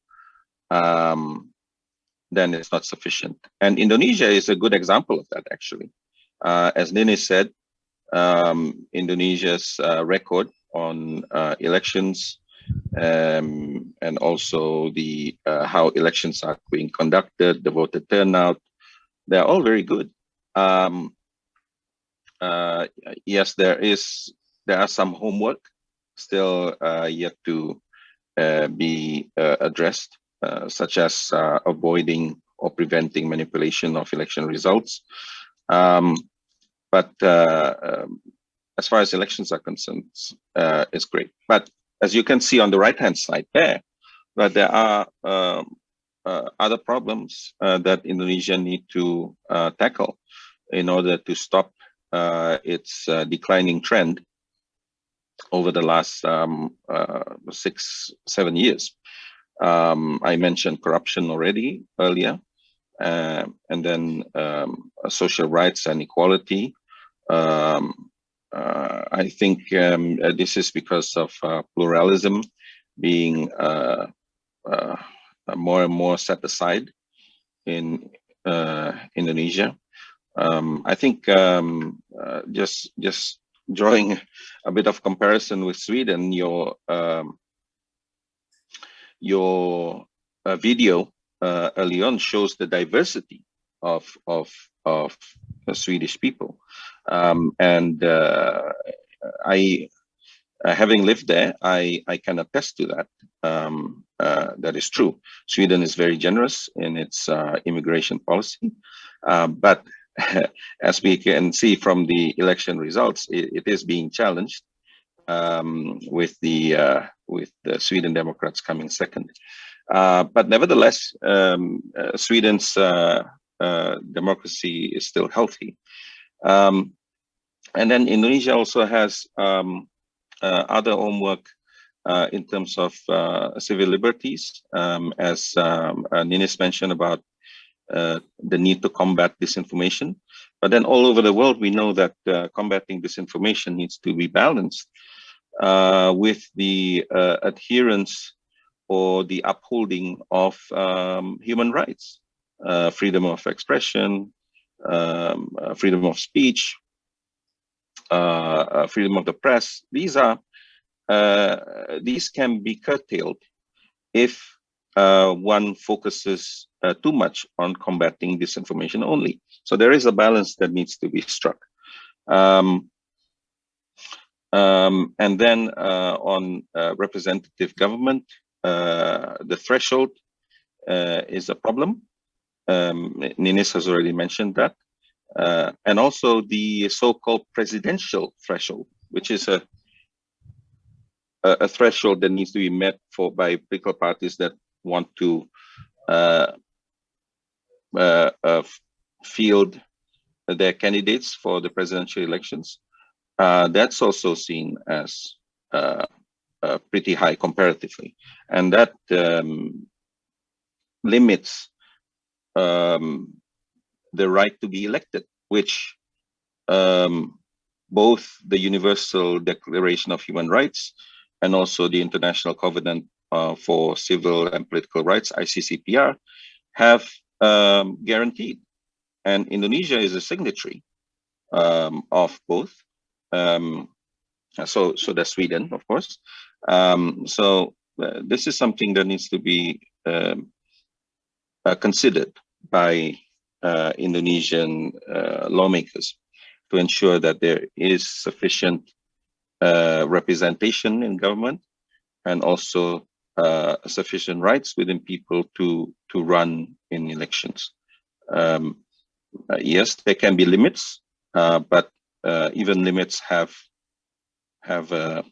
then it's not sufficient. And Indonesia is a good example of that, actually. As Ninis said, Indonesia's record on elections and also the how elections are being conducted, the voter turnout, they're all very good. Yes, there are some homework still yet to be addressed, such as avoiding or preventing manipulation of election results. But as far as elections are concerned, it's great. But as you can see on the right-hand side there, but there are other problems that Indonesia need to tackle in order to stop its declining trend over the last 6-7 years. I mentioned corruption already earlier, and then social rights and equality. I think this is because of pluralism being more and more set aside in Indonesia. I think just drawing a bit of comparison with Sweden, your video early on shows the diversity of the Swedish people, and I, having lived there, I can attest to that. That is true. Sweden is very generous in its immigration policy, but as we can see from the election results, it is being challenged with the Sweden Democrats coming second. But nevertheless, Sweden's democracy is still healthy. And then Indonesia also has other homework in terms of civil liberties, as Ninis mentioned about the need to combat disinformation. But then all over the world, we know that combating disinformation needs to be balanced with the adherence or the upholding of human rights, freedom of expression, freedom of speech, freedom of the press. These can be curtailed if one focuses too much on combating disinformation only. So there is a balance that needs to be struck. And then on representative government, the threshold is a problem. Ninis has already mentioned that. And also the so-called presidential threshold, which is a threshold that needs to be met by political parties that want to field their candidates for the presidential elections. That's also seen as pretty high comparatively, and that limits the right to be elected, which both the Universal Declaration of Human Rights and also the International Covenant for Civil and Political Rights, ICCPR, have guaranteed. And Indonesia is a signatory of both. So does Sweden, of course. So this is something that needs to be considered by Indonesian lawmakers to ensure that there is sufficient representation in government and also sufficient rights within people to run in elections. Yes, there can be limits, but even limits have a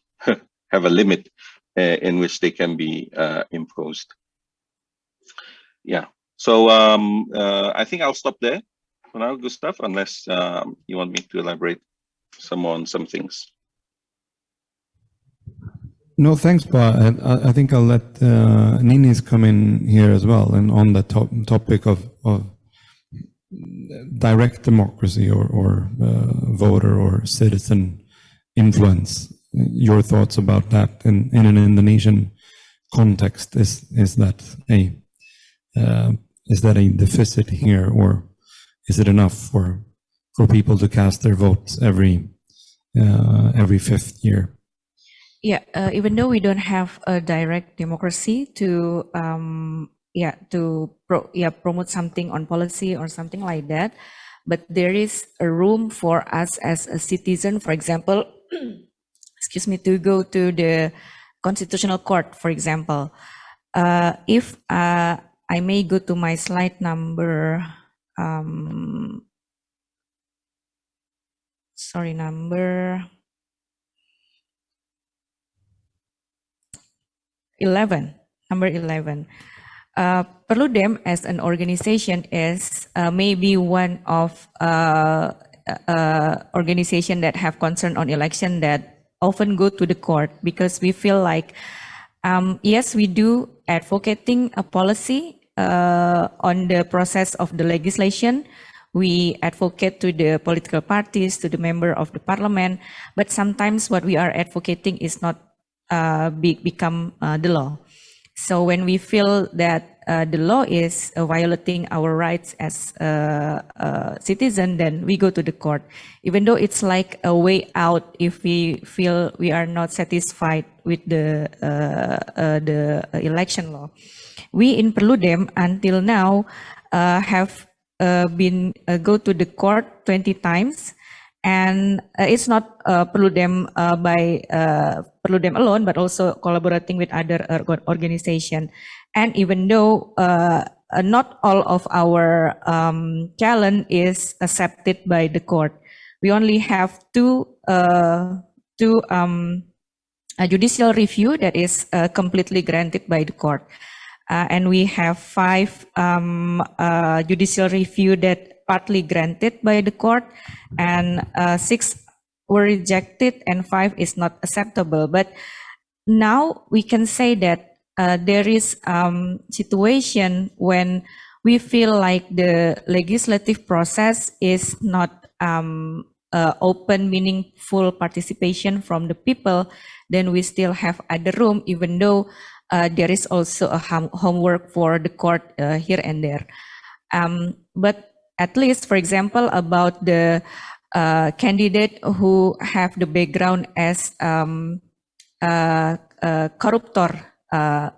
limit in which they can be imposed. Yeah. So I think I'll stop there for now, Gustav, unless you want me to elaborate some on some things. No, thanks, Pa. I think I'll let Ninis come in here as well, and on the topic of direct democracy or voter or citizen influence your thoughts about that in an Indonesian context. Is that a deficit here, or is it enough for people to cast their votes every 5th year? Yeah, even though we don't have a direct democracy to promote something on policy or something like that, but there is a room for us as a citizen, for example, excuse me, to go to the Constitutional Court, for example. If I may go to my slide number, number 11. Number 11. Perludem as an organization is maybe one of organization that have concern on election that often go to the court, because we feel like, yes, we do advocating a policy on the process of the legislation. We advocate to the political parties, to the member of the parliament, but sometimes what we are advocating is not become the law. So when we feel that the law is violating our rights as a citizen, then we go to the court, even though it's like a way out if we feel we are not satisfied with the election law. We in Perludem until now have been go to the court 20 times. And it's not Perludem by Perludem alone, but also collaborating with other organizations. And even though not all of our challenge is accepted by the court, we only have two judicial review that is completely granted by the court. And we have 5 judicial review that partly granted by the court, and 6 were rejected, and 5 is not acceptable. But now we can say that there is situation when we feel like the legislative process is not open, meaningful participation from the people, then we still have other room, even though there is also a homework for the court here and there. But at least, for example, about the candidate who have the background as corruptor,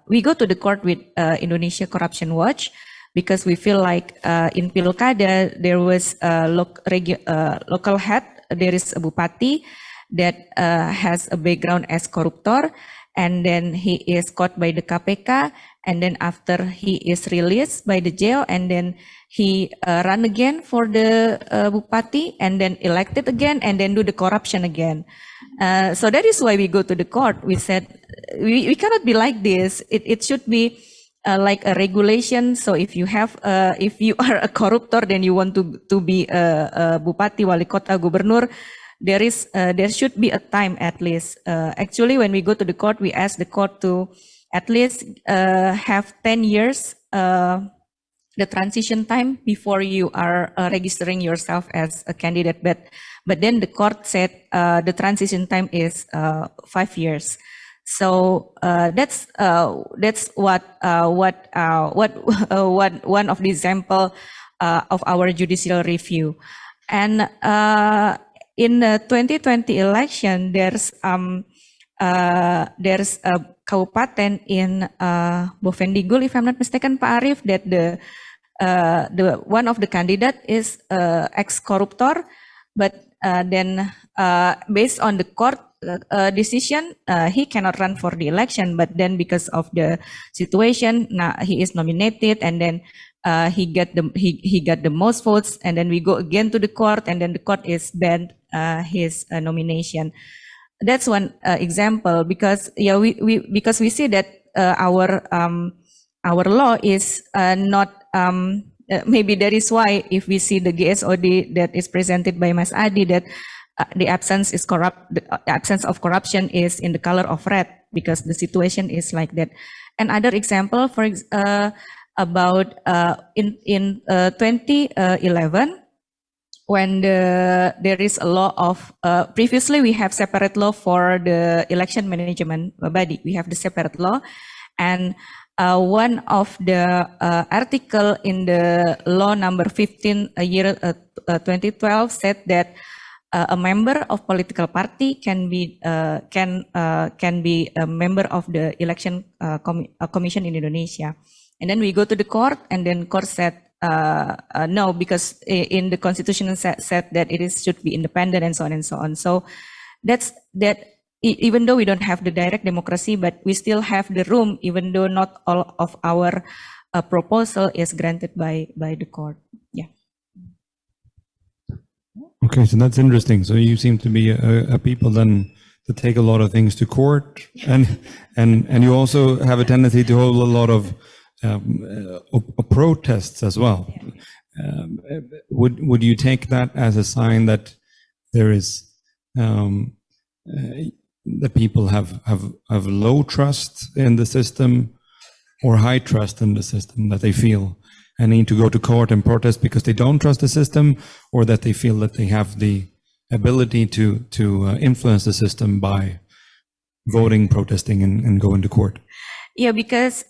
we go to the court with Indonesia Corruption Watch, because we feel like in Pilkada there was a local head, there is a bupati that has a background as corruptor, and then he is caught by the KPK, and then after he is released by the jail, and then he run again for the bupati, and then elected again, and then do the corruption again. So that is why we go to the court. We said we cannot be like this. It should be like a regulation. So if you have if you are a corruptor, then you want to be a bupati, wali kota, gubernur, there should be a time at least. Actually, when we go to the court, we ask the court to at least have 10 years the transition time before you are registering yourself as a candidate. But then the court said the transition time is 5 years. So that's what one of the example of our judicial review. And in the 2020 election, there's a kabupaten in Bovendigul, if I'm not mistaken, Pak Arief, that the one of the candidate is ex-corruptor, but then based on the court decision, he cannot run for the election. But then because of the situation, now he is nominated, and then he got the most votes, and then we go again to the court, and then the court is banned his nomination. That's one example, because because we see that our law is not maybe that is why if we see the GSOD that is presented by Mas Adi, that the absence of corruption is in the color of red, because the situation is like that. Another example, for about in 2011, there is a law of, previously we have separate law for the election management body. We have the separate law, and one of the article in the law number 15 year 2012 said that a member of political party can be a member of the election commission in Indonesia. And then we go to the court, and then court said no, because in the constitution said that should be independent and so on and so on. So that. Even though we don't have the direct democracy, but we still have the room, even though not all of our proposal is granted by the court. Yeah. Okay, so that's interesting. So you seem to be a people then to take a lot of things to court, and you also have a tendency to hold a lot of protests as well. Would you take that as a sign that there is that people have low trust in the system or high trust in the system, that they feel and need to go to court and protest because they don't trust the system, or that they feel that they have the ability to influence the system by voting, protesting, and going to court? Yeah, because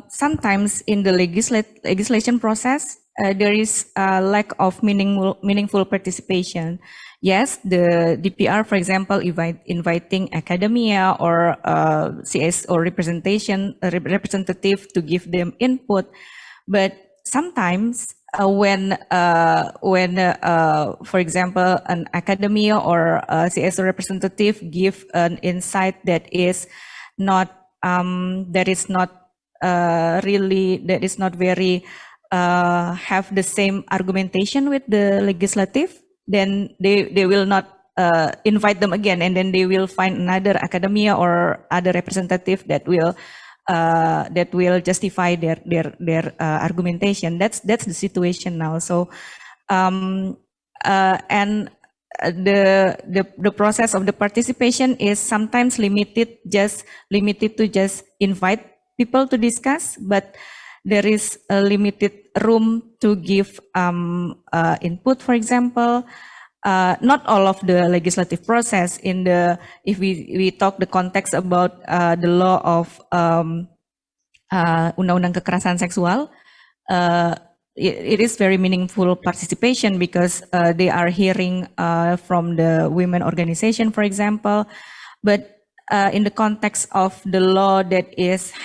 sometimes in the legislation process, there is a lack of meaningful participation. Yes, the DPR, for example, inviting academia or CS or representative to give them input, but sometimes when for example, an academia or CS or representative give an insight that is not very have the same argumentation with the legislative, then they will not invite them again, and then they will find another academia or other representative that will justify their argumentation. That's the situation now. So and the process of the participation is sometimes limited to just invite people to discuss, but there is a limited room to give input. For example, not all of the legislative process if we talk the context about the law of Undang-Undang Kekerasan Seksual, it is very meaningful participation because they are hearing from the women organization, for example, but in the context of the law that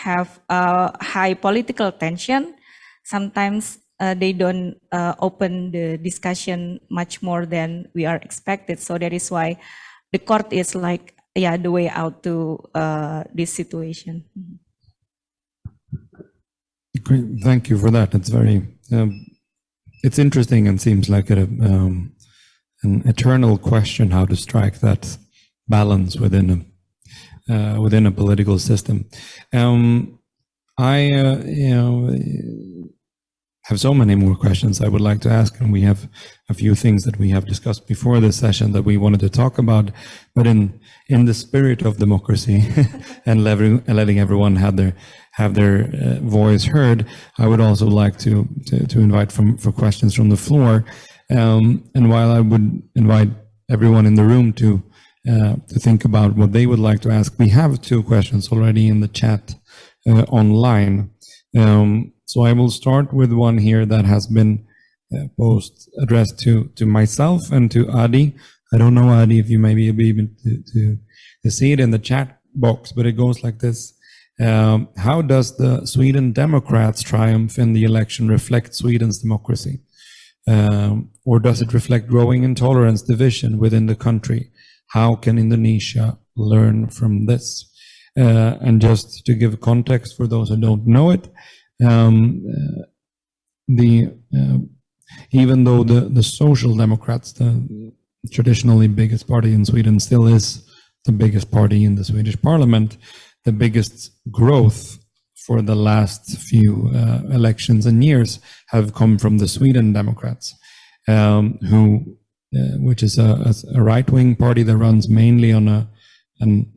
have high political tension, sometimes they don't open the discussion much more than we are expected. So that is why the court is like, the way out to this situation. Great, thank you for that. It's very, it's interesting and seems like an eternal question how to strike that balance within a political system. I have so many more questions I would like to ask, and we have a few things that we have discussed before this session that we wanted to talk about. But in the spirit of democracy and letting everyone have their voice heard, I would also like to invite for questions from the floor. And while I would invite everyone in the room to think about what they would like to ask, we have 2 questions already in the chat online. So I will start with one here that has been addressed to myself and to Adi. I don't know, Adi, if you may be able to see it in the chat box, but it goes like this. How does the Sweden Democrats' triumph in the election reflect Sweden's democracy? Or does it reflect growing intolerance, division within the country? How can Indonesia learn from this? And just to give context for those who don't know it, even though the Social Democrats, the traditionally biggest party in Sweden, still is the biggest party in the Swedish parliament, the biggest growth for the last few elections and years have come from the Sweden Democrats, which is a right-wing party that runs mainly on an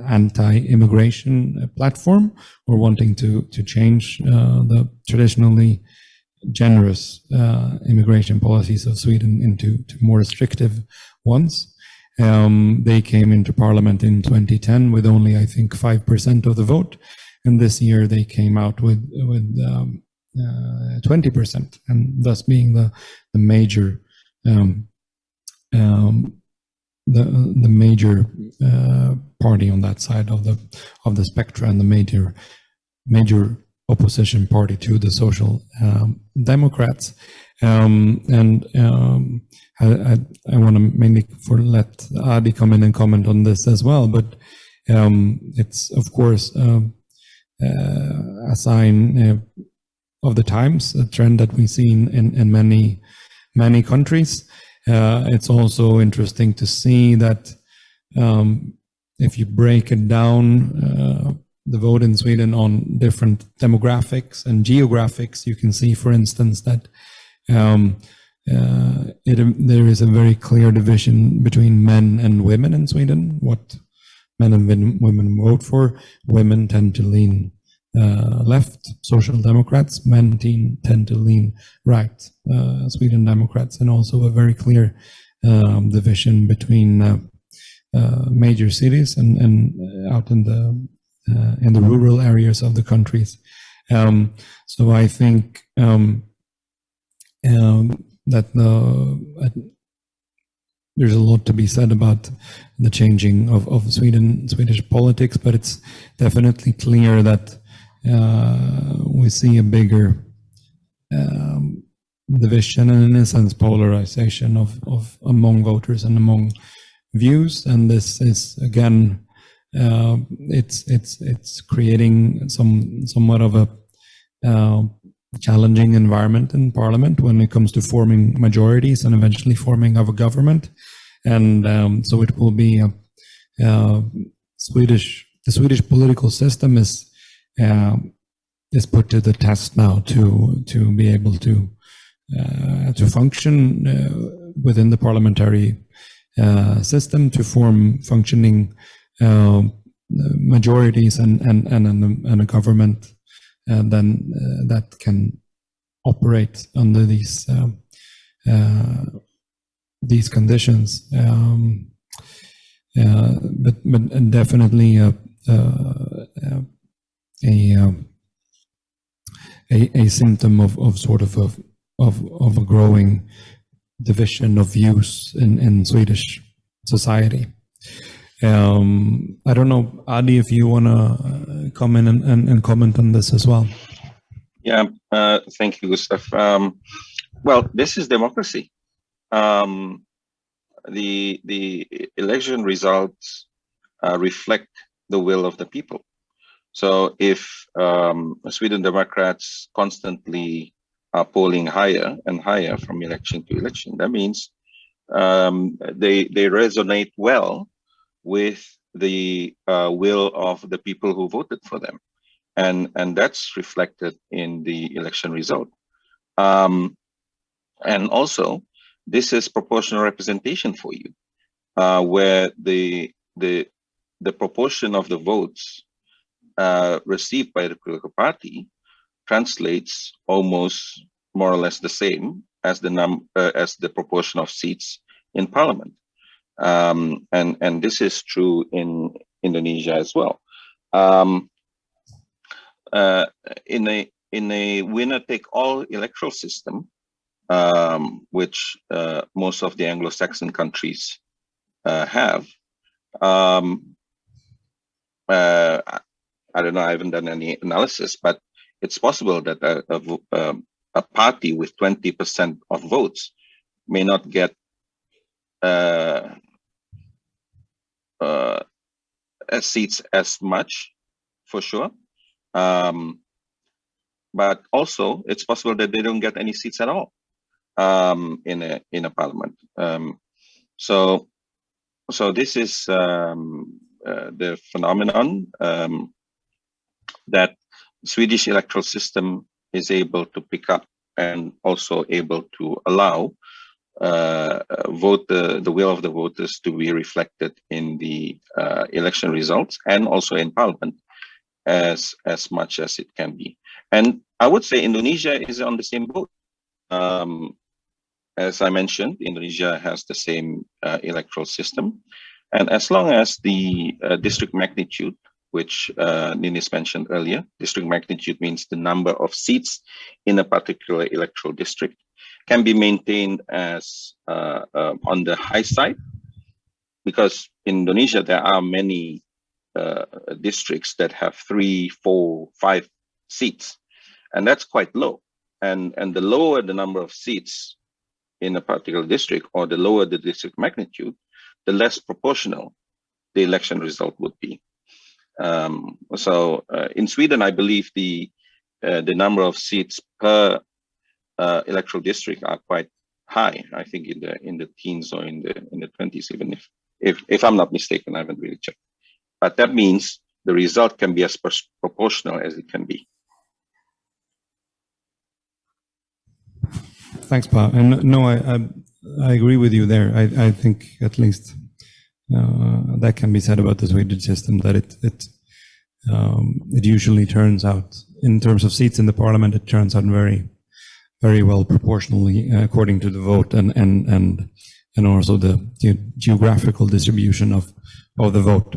anti-immigration platform, or wanting to change the traditionally generous immigration policies of Sweden into more restrictive ones. They came into parliament in 2010 with only, I think, 5% of the vote, and this year they came out with 20%, and thus being the major the major party on that side of the spectrum, and the major opposition party to the Social Democrats. I want to mainly let Adi come in and comment on this as well, but it's of course a sign of the times, a trend that we've seen in many countries. It's also interesting to see that if you break it down, the vote in Sweden on different demographics and geographics, you can see, for instance, that there is a very clear division between men and women in Sweden, what men and women vote for. Women tend to lean left, Social Democrats. Men tend to lean right, Sweden Democrats, and also a very clear division between major cities and out in the rural areas of the countries. So I think that there's a lot to be said about the changing of Swedish politics, but it's definitely clear that we see a bigger division and, in a sense, polarization of among voters and among views, and this is again it's creating somewhat of a challenging environment in parliament when it comes to forming majorities and eventually forming of a government. And so it will be the Swedish political system is put to the test now to be able to function within the parliamentary system, to form functioning majorities and a government then that can operate under these conditions. But definitely a symptom of sort of a growing division of views in Swedish society. I don't know, Adi, if you want to come in and comment on this as well. Yeah, thank you, Gustav. Well, this is democracy. The election results reflect the will of the people. So if Sweden Democrats constantly are polling higher and higher from election to election, that means they resonate well with the will of the people who voted for them, and that's reflected in the election result. And also, this is proportional representation for you, where the proportion of the votes received by the political party translates almost more or less the same as the proportion of seats in parliament. And this is true in Indonesia as well. In a winner-take-all electoral system, which most of the Anglo-Saxon countries have, I don't know, I haven't done any analysis, but it's possible that a party with 20% of votes may not get seats as much, for sure. But also, it's possible that they don't get any seats at all in a parliament. So this is the phenomenon that Swedish electoral system is able to pick up and also able to allow the will of the voters to be reflected in the election results and also in parliament as much as it can be. And I would say Indonesia is on the same boat. As I mentioned, Indonesia has the same electoral system. And as long as the district magnitude, which Ninis mentioned earlier, district magnitude means the number of seats in a particular electoral district, can be maintained as on the high side, because in Indonesia there are many districts that have 3, 4, 5 seats, and that's quite low. And the lower the number of seats in a particular district, or the lower the district magnitude, the less proportional the election result would be. So in Sweden, I believe the number of seats per electoral district are quite high. I think in the teens or in the 20s, even if I'm not mistaken. I haven't really checked. But that means the result can be as proportional as it can be. Thanks, Pa. And no, I agree with you there. I think at least that can be said about the Swedish system, that it usually turns out, in terms of seats in the parliament, it turns out very, very well proportionally according to the vote and also the geographical distribution of the vote.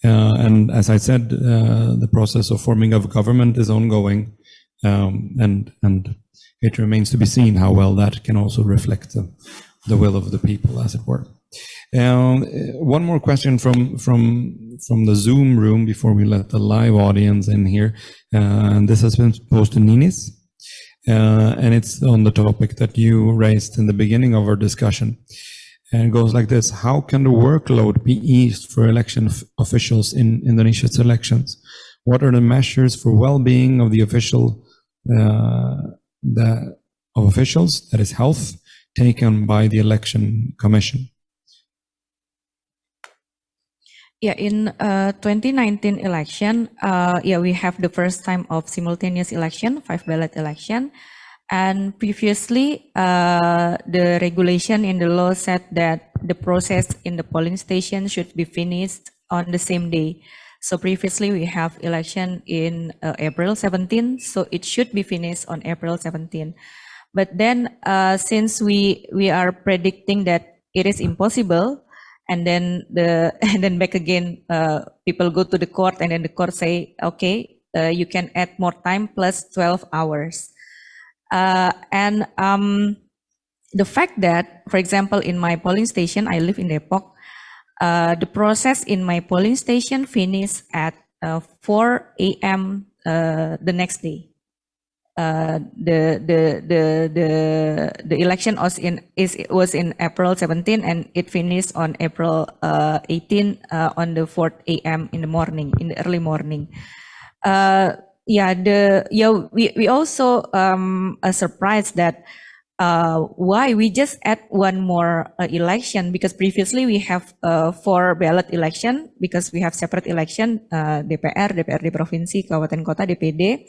And as I said, the process of forming of government is ongoing, and it remains to be seen how well that can also reflect the will of the people, as it were. One more question from the Zoom room before we let the live audience in here, and this has been posed to Ninis, and it's on the topic that you raised in the beginning of our discussion. And it goes like this: how can the workload be eased for election officials in Indonesia's elections? What are the measures for well-being of the officials, that is health, taken by the election commission? Yeah, in 2019 election, we have the first time of simultaneous election, 5 ballot election. And previously, the regulation in the law said that the process in the polling station should be finished on the same day. So previously we have election in April 17, so it should be finished on April 17. But then since we are predicting that it is impossible, and then back again, people go to the court, and then the court say, okay, you can add more time plus 12 hours. The fact that, for example, in my polling station, I live in Depok, the process in my polling station finished at 4 a.m. The next day. The election was in April 17, and it finished on April 18 on the 4 a.m. in the morning, in the early morning. We also are surprised that why we just add one more election, because previously we have 4 ballot election, because we have separate election, DPR, DPRD provinsi, kabupaten kota, DPD,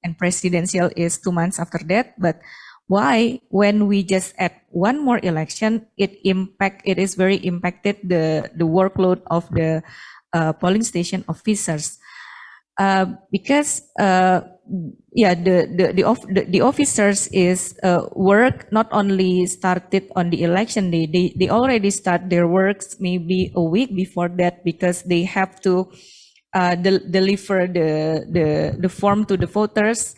and presidential is 2 months after that. But why, when we just add one more election, it is very impacted the workload of the polling station officers. Because the officers is work not only started on the election day, they already start their works maybe a week before that, because they have to deliver the form to the voters.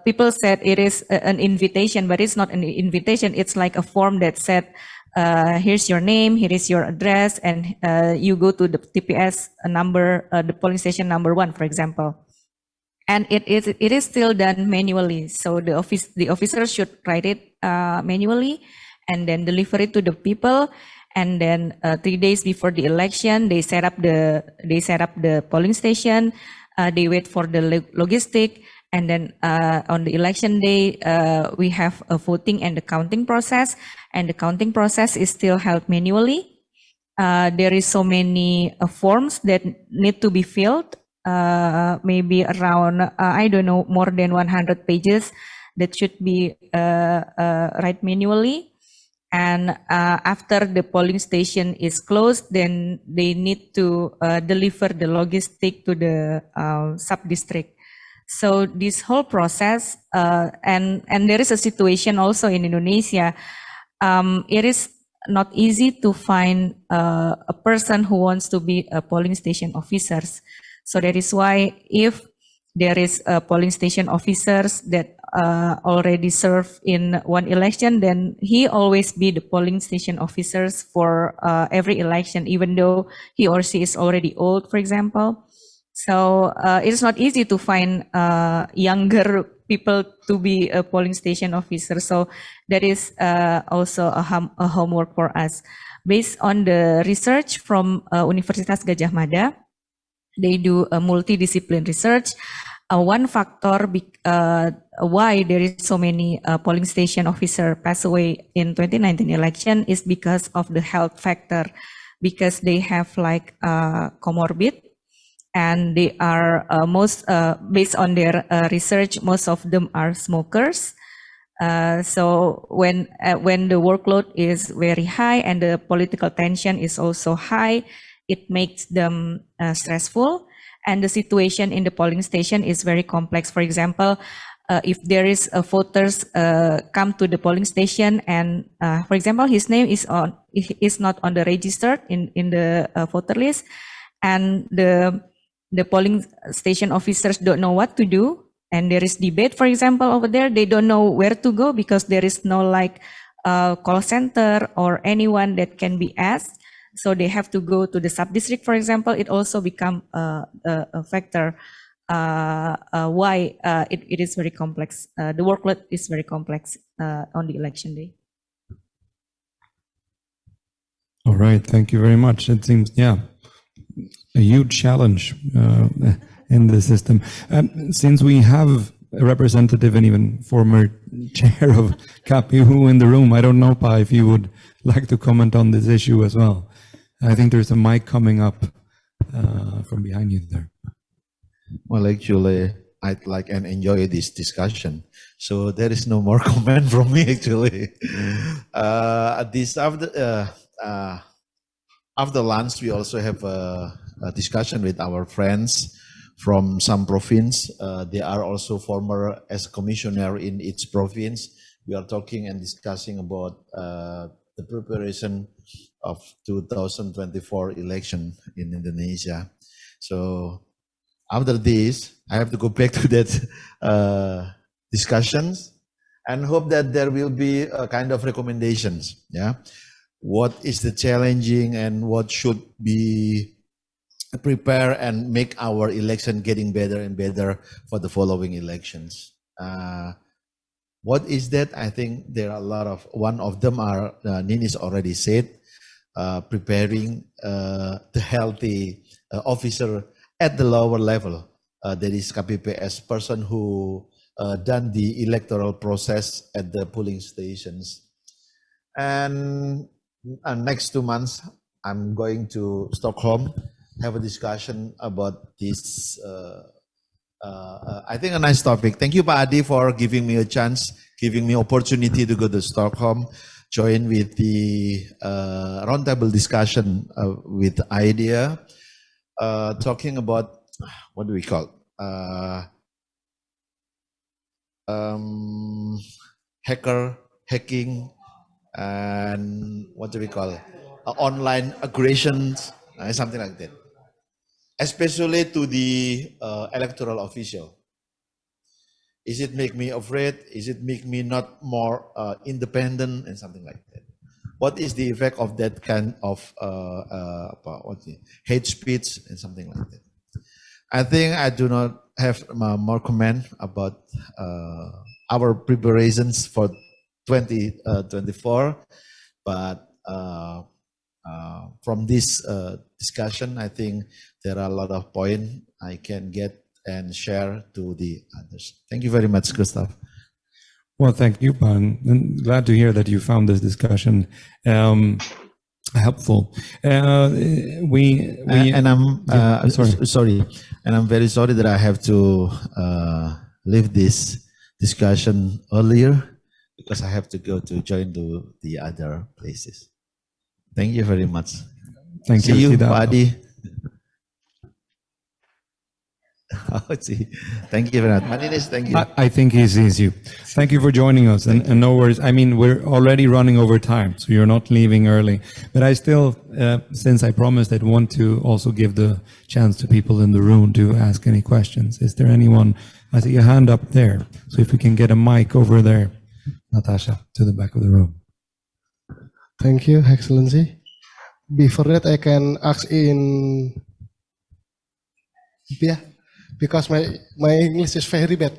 People said it is an invitation, but it's not an invitation. It's like a form that said, here's your name, here is your address, and you go to the TPS number, the polling station number 1, for example. And it is still done manually. So the officers should write it manually, and then deliver it to the people. And then 3 days before the election, they set up the polling station. They wait for the logistic. And then on the election day, we have a voting and the counting process, and the counting process is still held manually. There is so many forms that need to be filled, maybe around, I don't know, more than 100 pages that should be write manually. And after the polling station is closed, then they need to deliver the logistic to the sub-district. So this whole process, and there is a situation also in Indonesia. It is not easy to find a person who wants to be a polling station officers. So that is why if there is a polling station officers that already serve in one election, then he always be the polling station officers for every election, even though he or she is already old, for example. So it is not easy to find younger people to be a polling station officer. So that is also a homework for us. Based on the research from Universitas Gadjah Mada, they do a multidiscipline research. One factor why there is so many polling station officer pass away in 2019 election is because of the health factor, because they have like comorbid, and they are based on their research, most of them are smokers. So when the workload is very high and the political tension is also high, it makes them stressful. And the situation in the polling station is very complex. For example, if there is a voters come to the polling station and, for example, his name is not on the registered in the voter list, and the polling station officers don't know what to do, and there is debate, for example, over there, they don't know where to go because there is no like call center or anyone that can be asked. So they have to go to the sub-district, for example. It also become a factor why it is very complex. The workload is very complex on the election day. All right, thank you very much. It seems, yeah, a huge challenge in the system. Since we have a representative and even former chair of KPU in the room, I don't know, Pa, if you would like to comment on this issue as well. I think there's a mic coming up from behind you there. Well, actually, I'd like and enjoy this discussion. So there is no more comment from me, actually. After lunch, we also have a discussion with our friends from some province. They are also former as commissioner in each province. We are talking and discussing about the preparation of 2024 election in Indonesia. So after this, I have to go back to that discussions and hope that there will be a kind of recommendations. Yeah, what is the challenging and what should be prepare and make our election getting better and better for the following elections. What is that? I think there are a lot of, one of them are, Ninis already said, preparing the healthy officer at the lower level. That is KPPS person who done the electoral process at the polling stations. And next 2 months, I'm going to Stockholm, have a discussion about this. I think a nice topic. Thank you, Pa Adi, for giving me a chance, giving me opportunity to go to Stockholm, join with the roundtable discussion with IDEA, talking about, what do we call, hacking, and what do we call it? Online aggressions, something like that. Especially to the electoral official. Is it make me afraid? Is it make me not more independent and something like that? What is the effect of that kind of hate speech and something like that? I think I do not have more comment about our preparations for 2024, but from this discussion, I think there are a lot of points I can get and share to the others. Thank you very much, Gustav. Well, thank you, Pan. And glad to hear that you found this discussion helpful. And I'm sorry, and I'm very sorry that I have to leave this discussion earlier because I have to go to join the other places. Thank you very much. Thank you. See you, Pak Adi. Oh, see. Thank you very much. Maninis, thank you. I think he sees you. Thank you for joining us, and no worries. I mean, we're already running over time, so you're not leaving early. But I still, since I promised, I'd want to also give the chance to people in the room to ask any questions. Is there anyone? I see a hand up there. So if we can get a mic over there, Natasha, to the back of the room. Thank you, Excellency. Before that, I can ask in yeah, because my English is very bad.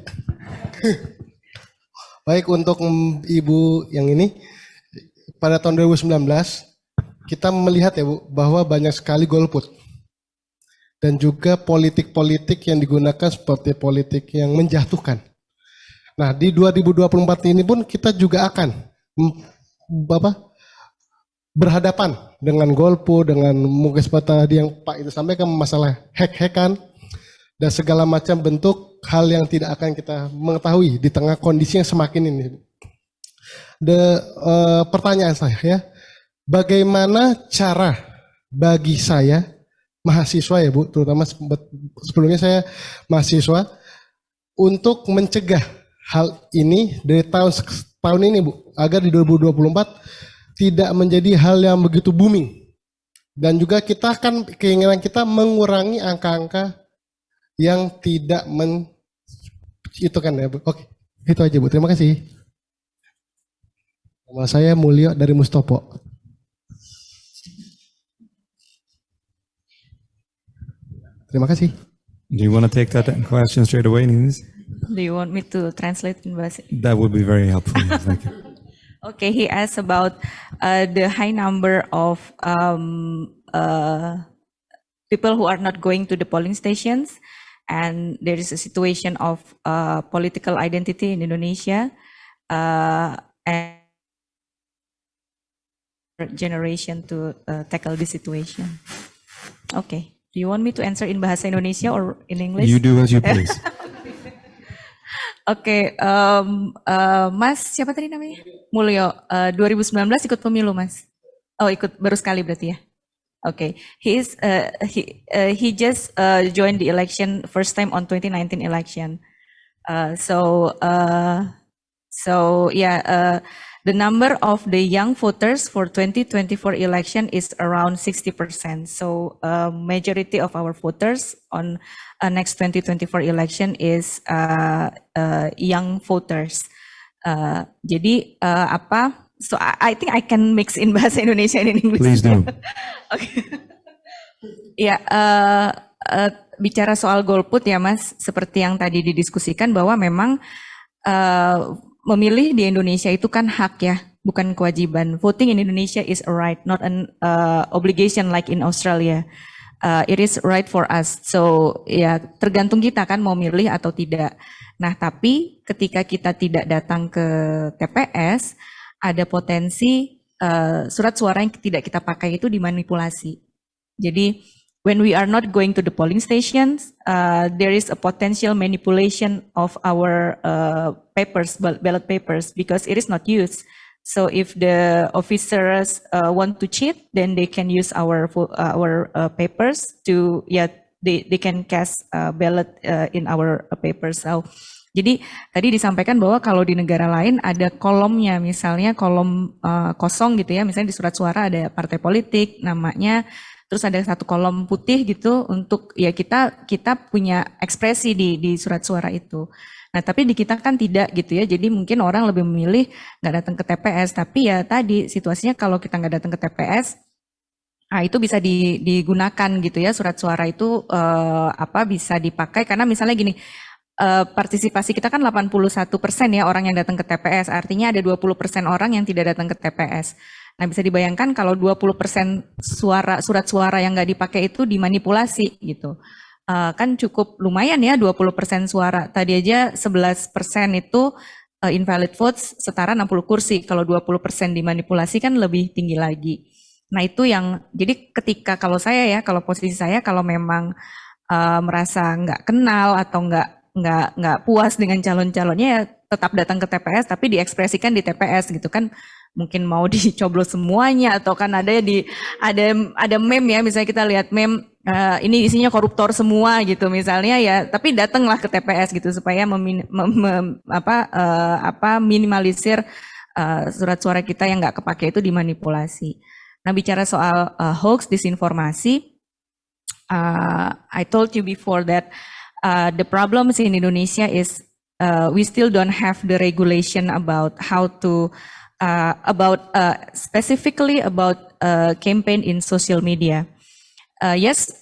Baik, untuk Ibu yang ini, pada tahun 2019 kita melihat ya Bu, bahwa banyak sekali golput dan juga politik-politik yang digunakan seperti politik yang menjatuhkan. Nah, di 2024 ini pun kita juga akan berhadapan dengan golput, dengan mungkin seperti tadi yang Pak itu sampaikan masalah hack-hackan dan segala macam bentuk hal yang tidak akan kita mengetahui di tengah kondisi yang semakin ini. Pertanyaan saya ya, bagaimana cara bagi saya mahasiswa ya Bu, terutama sebelumnya saya mahasiswa, untuk mencegah hal ini dari tahun ini Bu, agar di 2024 tidak menjadi hal yang begitu booming. Dan juga kita kan keinginan kita mengurangi angka-angka yang tidak itu kan ya Bu. Oke, itu aja Bu. Terima kasih. Nama saya Mulyo dari Mustopo. Terima kasih. Do you want to take that question straight away, Nines? Do you want me to translate in bahasa? That would be very helpful. Thank you. Okay, he asked about the high number of people who are not going to the polling stations, and there is a situation of political identity in Indonesia, and generation to tackle this situation. Okay, do you want me to answer in bahasa Indonesia or in English? You do as you please. Oke, Mas siapa tadi namanya? Mulyo, 2019 ikut pemilu Mas? Oh ikut baru sekali berarti ya? Oke, he just joined the election first time on 2019 election. The number of the young voters for 2024 election is around 60%. So majority of our voters on next 2024 election is young voters. Jadi apa? So I think I can mix in bahasa Indonesia and in English. Please do. Okay. Ya, bicara soal golput ya Mas, seperti yang tadi didiskusikan bahwa memang memilih di Indonesia itu kan hak ya, bukan kewajiban. Voting in Indonesia is a right, not an obligation like in Australia. It is right for us. So ya tergantung kita kan mau milih atau tidak. Nah tapi ketika kita tidak datang ke TPS, ada potensi surat suara yang tidak kita pakai itu dimanipulasi. Jadi when we are not going to the polling stations, there is a potential manipulation of our papers, ballot papers, because it is not used. So if the officers want to cheat, then they can use our papers to they can cast ballot in our papers. So jadi tadi disampaikan bahwa kalau di negara lain ada kolomnya, misalnya kolom kosong gitu ya, misalnya di surat suara ada partai politik namanya, terus ada satu kolom putih gitu untuk ya kita punya ekspresi di surat suara itu. Nah tapi di kita kan tidak gitu ya, jadi mungkin orang lebih memilih nggak datang ke TPS, tapi ya tadi situasinya kalau kita nggak datang ke TPS, itu bisa digunakan gitu ya, surat suara itu bisa dipakai karena misalnya gini. Partisipasi kita kan 81% ya orang yang datang ke TPS, artinya ada 20% orang yang tidak datang ke TPS. Nah bisa dibayangkan kalau 20% surat suara yang nggak dipakai itu dimanipulasi gitu. Kan cukup lumayan ya 20% suara. Tadi aja 11% itu invalid votes setara 60 kursi. Kalau 20% dimanipulasi kan lebih tinggi lagi. Nah itu yang, jadi ketika kalau posisi saya kalau memang merasa nggak kenal atau nggak puas dengan calon-calonnya ya tetap datang ke TPS tapi diekspresikan di TPS gitu kan, mungkin mau dicoblos semuanya, atau kan ada meme ya, misalnya kita lihat meme ini isinya koruptor semua gitu misalnya ya, tapi datanglah ke TPS gitu supaya minimalisir surat suara kita yang nggak kepake itu dimanipulasi. Nah, bicara soal hoax, disinformasi, I told you before that the problems in Indonesia is we still don't have the regulation about how to specifically about campaign in social media. Yes,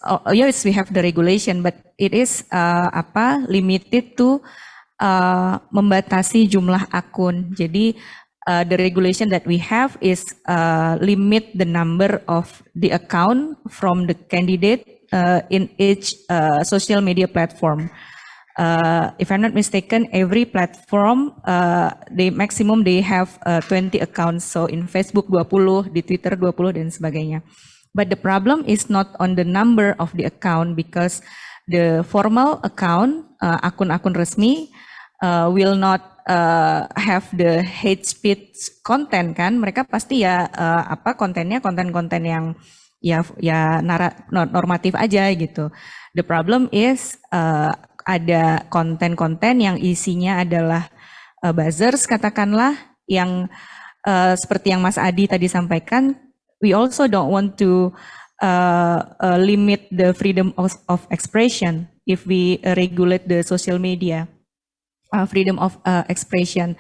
we have the regulation, but it is limited to membatasi jumlah akun. Jadi the regulation that we have is limit the number of the account from the candidate in each social media platform. If I'm not mistaken, every platform they have 20 accounts. So in Facebook 20, di Twitter 20 dan sebagainya. But the problem is not on the number of the account, because the formal account, akun-akun resmi, will not have the hate speech content kan. Mereka pasti ya kontennya konten-konten yang normatif aja gitu. The problem is ada konten-konten yang isinya adalah buzzers katakanlah, yang seperti yang Mas Adi tadi sampaikan. We also don't want to limit the freedom of expression if we regulate the social media freedom of expression.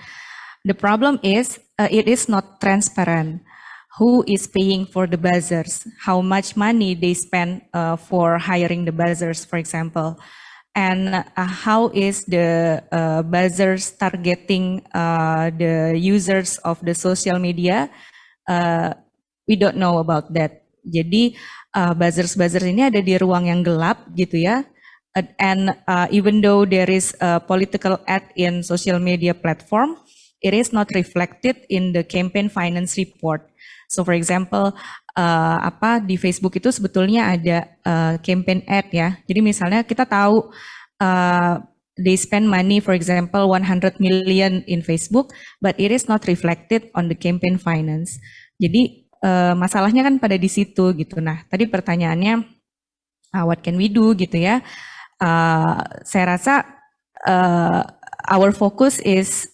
The problem is it is not transparent. Who is paying for the buzzers? How much money they spend for hiring the buzzers, for example? And how is the buzzers targeting the users of the social media? We don't know about that. Jadi buzzers ini ada di ruang yang gelap gitu ya. And even though there is a political ad in social media platform, it is not reflected in the campaign finance report. So for example, di Facebook itu sebetulnya ada campaign ad ya. Jadi misalnya kita tahu they spend money, for example, 100 million in Facebook, but it is not reflected on the campaign finance. Jadi masalahnya kan pada di situ gitu. Nah, tadi pertanyaannya, what can we do gitu ya? Saya rasa our focus is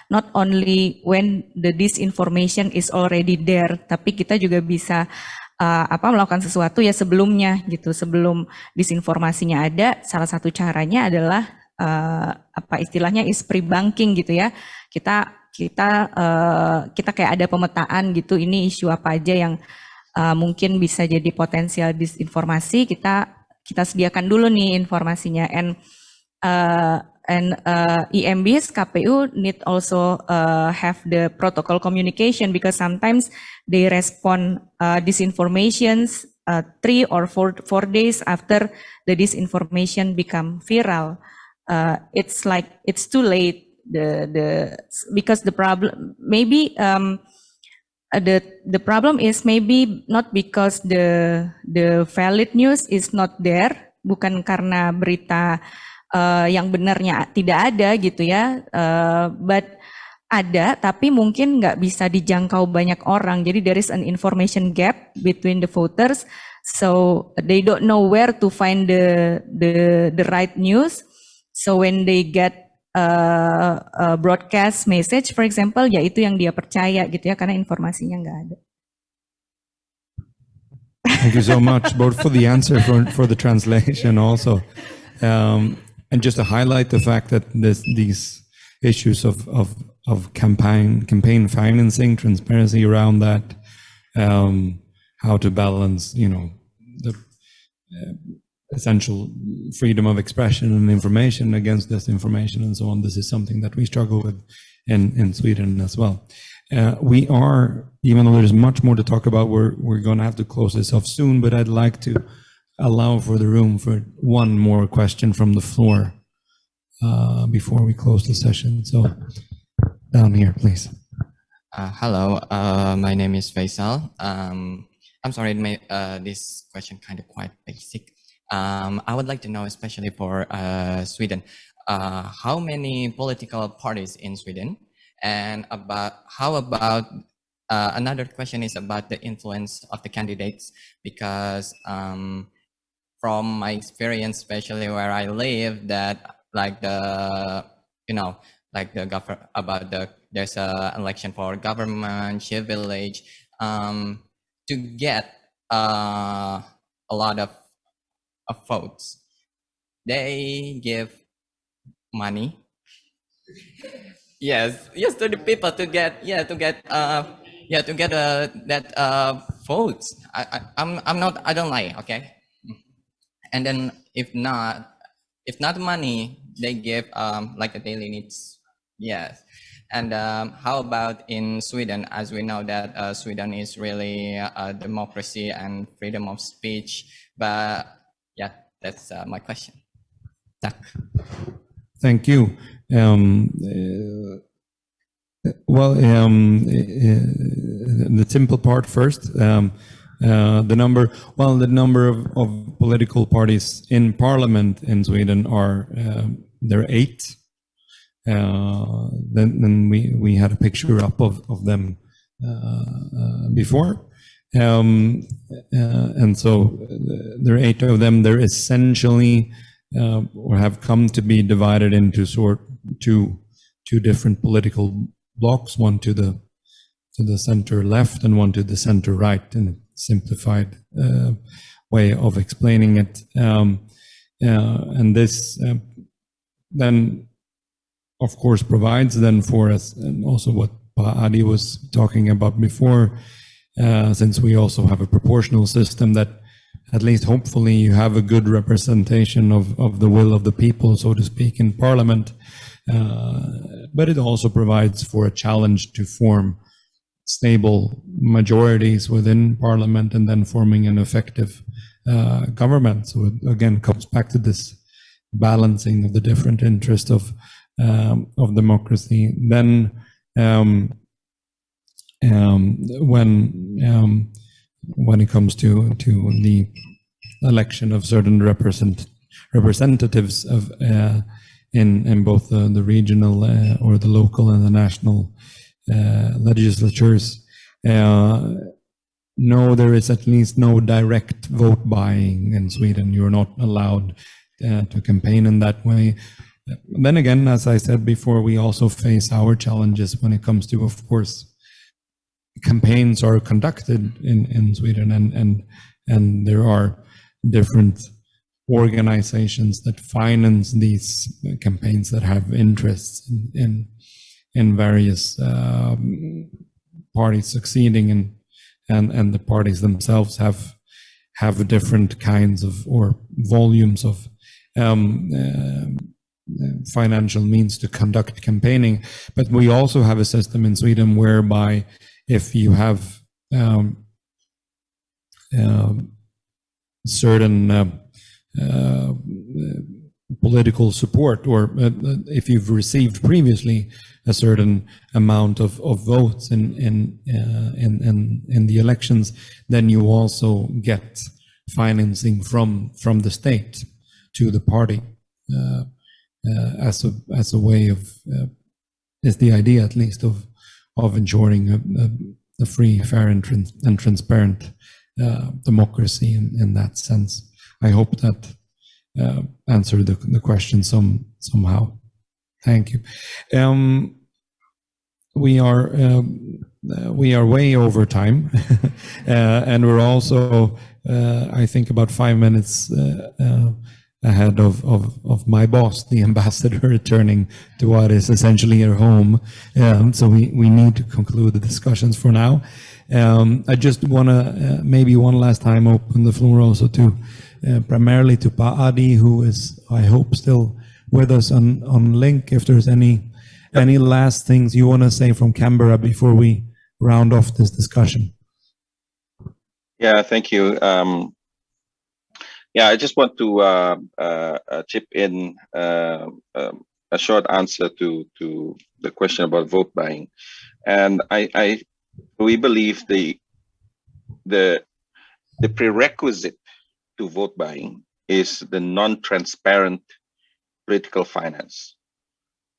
not only when the disinformation is already there, tapi kita juga bisa melakukan sesuatu ya sebelumnya gitu, sebelum disinformasinya ada. Salah satu caranya adalah istilahnya is pre-banking gitu ya. Kita kayak ada pemetaan gitu, ini isu apa aja yang mungkin bisa jadi potensial disinformasi, kita sediakan dulu nih informasinya. And EMBs, KPU need also have the protocol communication, because sometimes they respond disinformations 3 or 4 days after the disinformation become viral. It's like it's too late. Because the problem maybe the problem is maybe not because the valid news is not there, bukan karena berita yang benarnya tidak ada gitu ya, but ada tapi mungkin nggak bisa dijangkau banyak orang. Jadi there is an information gap between the voters, so they don't know where to find the right news. So when they get broadcast message, for example, ya itu yang dia percaya gitu ya, karena informasinya nggak ada. Thank you so much, both for the answer, for the translation also. And just to highlight the fact that these issues of campaign financing, transparency around that, how to balance, the essential freedom of expression and information against disinformation and so on. This is something that we struggle with in Sweden as well. We are, even though there's much more to talk about, we're going to have to close this off soon, but I'd like to allow for the room for one more question from the floor before we close the session. So down here, please. Hello, my name is Faisal. I'm sorry, this question kind of quite basic. I would like to know, especially for Sweden, how many political parties in Sweden, And how about another question is about the influence of the candidates, because from my experience, especially where I live, that like the there's a election for government, chief village, to get a lot of votes, they give money. Yes, to the people to get that votes. I'm not, I don't lie, okay. And then if not money, they give like a daily needs. Yes. And how about in Sweden? As we know that Sweden is really a democracy and freedom of speech. But yeah, that's my question. Tack. Thank you. The simple part first. The number of political parties in parliament in Sweden are there are 8. Then we had a picture up of them before, and so there are 8 of them. They're essentially or have come to be divided into two different political blocks, one to the center left and one to the center right, in a simplified way of explaining it. And this then, of course, provides then for us, and also what Adi was talking about before, since we also have a proportional system, that at least hopefully you have a good representation of the will of the people, so to speak, in parliament. But it also provides for a challenge to form stable majorities within parliament and then forming an effective government. So it again comes back to this balancing of the different interests of democracy. Then when it comes to the election of certain representatives of in both the regional or the local and the national legislatures, no, there is at least no direct vote buying in Sweden. You're not allowed to campaign in that way. Then again, as I said before, we also face our challenges when it comes to, of course, campaigns are conducted in Sweden, and there are different organizations that finance these campaigns that have interests in various parties succeeding, and the parties themselves have different kinds of or volumes of financial means to conduct campaigning. But we also have a system in Sweden whereby if you have certain political support, or if you've received previously a certain amount of votes in the elections, then you also get financing from the state to the party as a way of is the idea, at least, of ensuring a free, fair, and transparent democracy in that sense. I hope that answered the question somehow. Thank you. We are way over time, and we're also I think about 5 minutes ahead of my boss, the ambassador, returning to what is essentially her home. So we need to conclude the discussions for now. I just want to maybe one last time open the floor also to primarily to Adi, who is, I hope, still with us on link. If there's any last things you want to say from Canberra before we round off this discussion. Yeah, thank you. Yeah, I just want to chip in a short answer to the question about vote buying, and we believe the prerequisite to vote buying is the non-transparent political finance.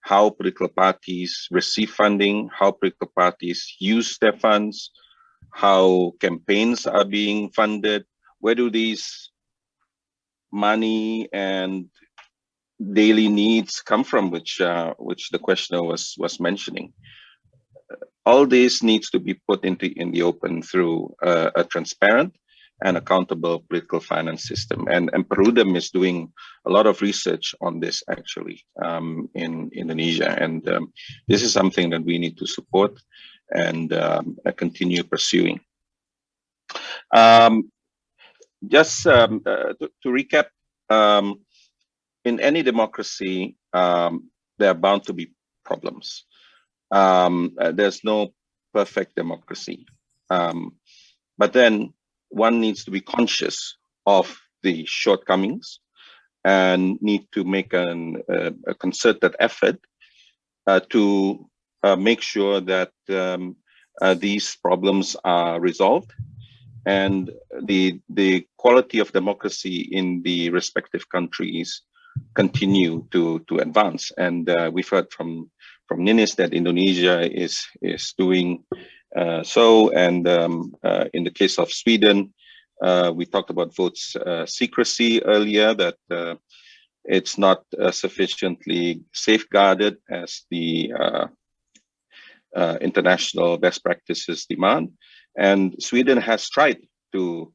how political parties receive funding, how political parties use their funds, how campaigns are being funded, where do these money and daily needs come from, which the questioner was mentioning. All this needs to be put in the open through a transparent and accountable political finance system. And Perludem is doing a lot of research on this actually in Indonesia. And this is something that we need to support and continue pursuing. Just to recap, in any democracy, there are bound to be problems. There's no perfect democracy. But then one needs to be conscious of the shortcomings and need to make a concerted effort to make sure that these problems are resolved and the quality of democracy in the respective countries continue to advance. And we've heard from Ninis that Indonesia is doing so, and in the case of Sweden, we talked about votes secrecy earlier, that it's not sufficiently safeguarded as the international best practices demand. And Sweden has tried to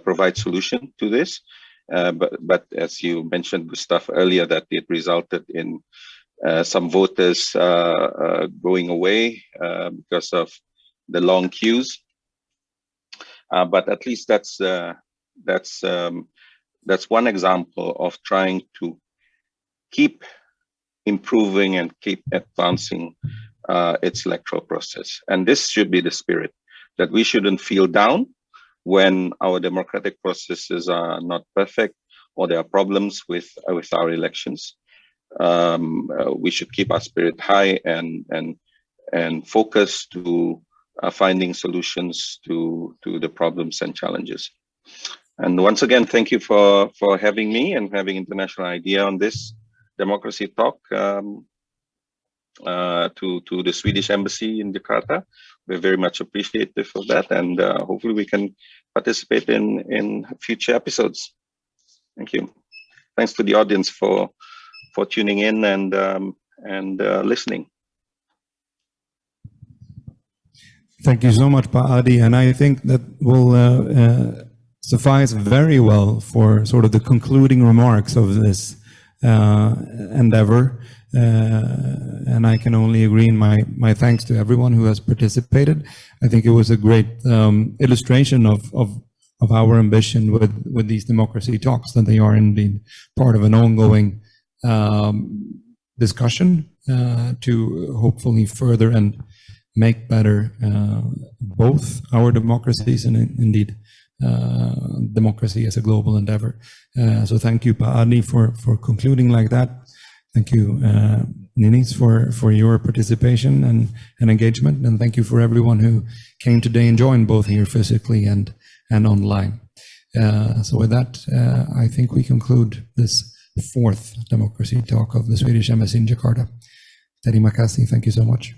provide solution to this, but as you mentioned, Gustav, earlier, that it resulted in some voters going away because of the long queues. But at least that's one example of trying to keep improving and keep advancing its electoral process. And this should be the spirit, that we shouldn't feel down when our democratic processes are not perfect or there are problems with our elections. We should keep our spirit high and focus to finding solutions to the problems and challenges. And once again, thank you for having me and having International IDEA on this democracy talk. To the Swedish Embassy in Jakarta, we're very much appreciative of that, and hopefully we can participate in future episodes. Thank you. Thanks to the audience for tuning in and listening. Thank you so much, Pak Adi, and I think that will suffice very well for sort of the concluding remarks of this endeavor. And I can only agree in my thanks to everyone who has participated. I think it was a great illustration of our ambition with these democracy talks, that they are indeed part of an ongoing discussion to hopefully further and make better both our democracies and indeed democracy as a global endeavor. So thank you, Pak Adi, for concluding like that. Thank you, Ninis, for your participation and engagement. And thank you for everyone who came today and joined both here physically and online. So with that, I think we conclude this fourth democracy talk of the Swedish Embassy in Jakarta. Terima kasih. Thank you so much.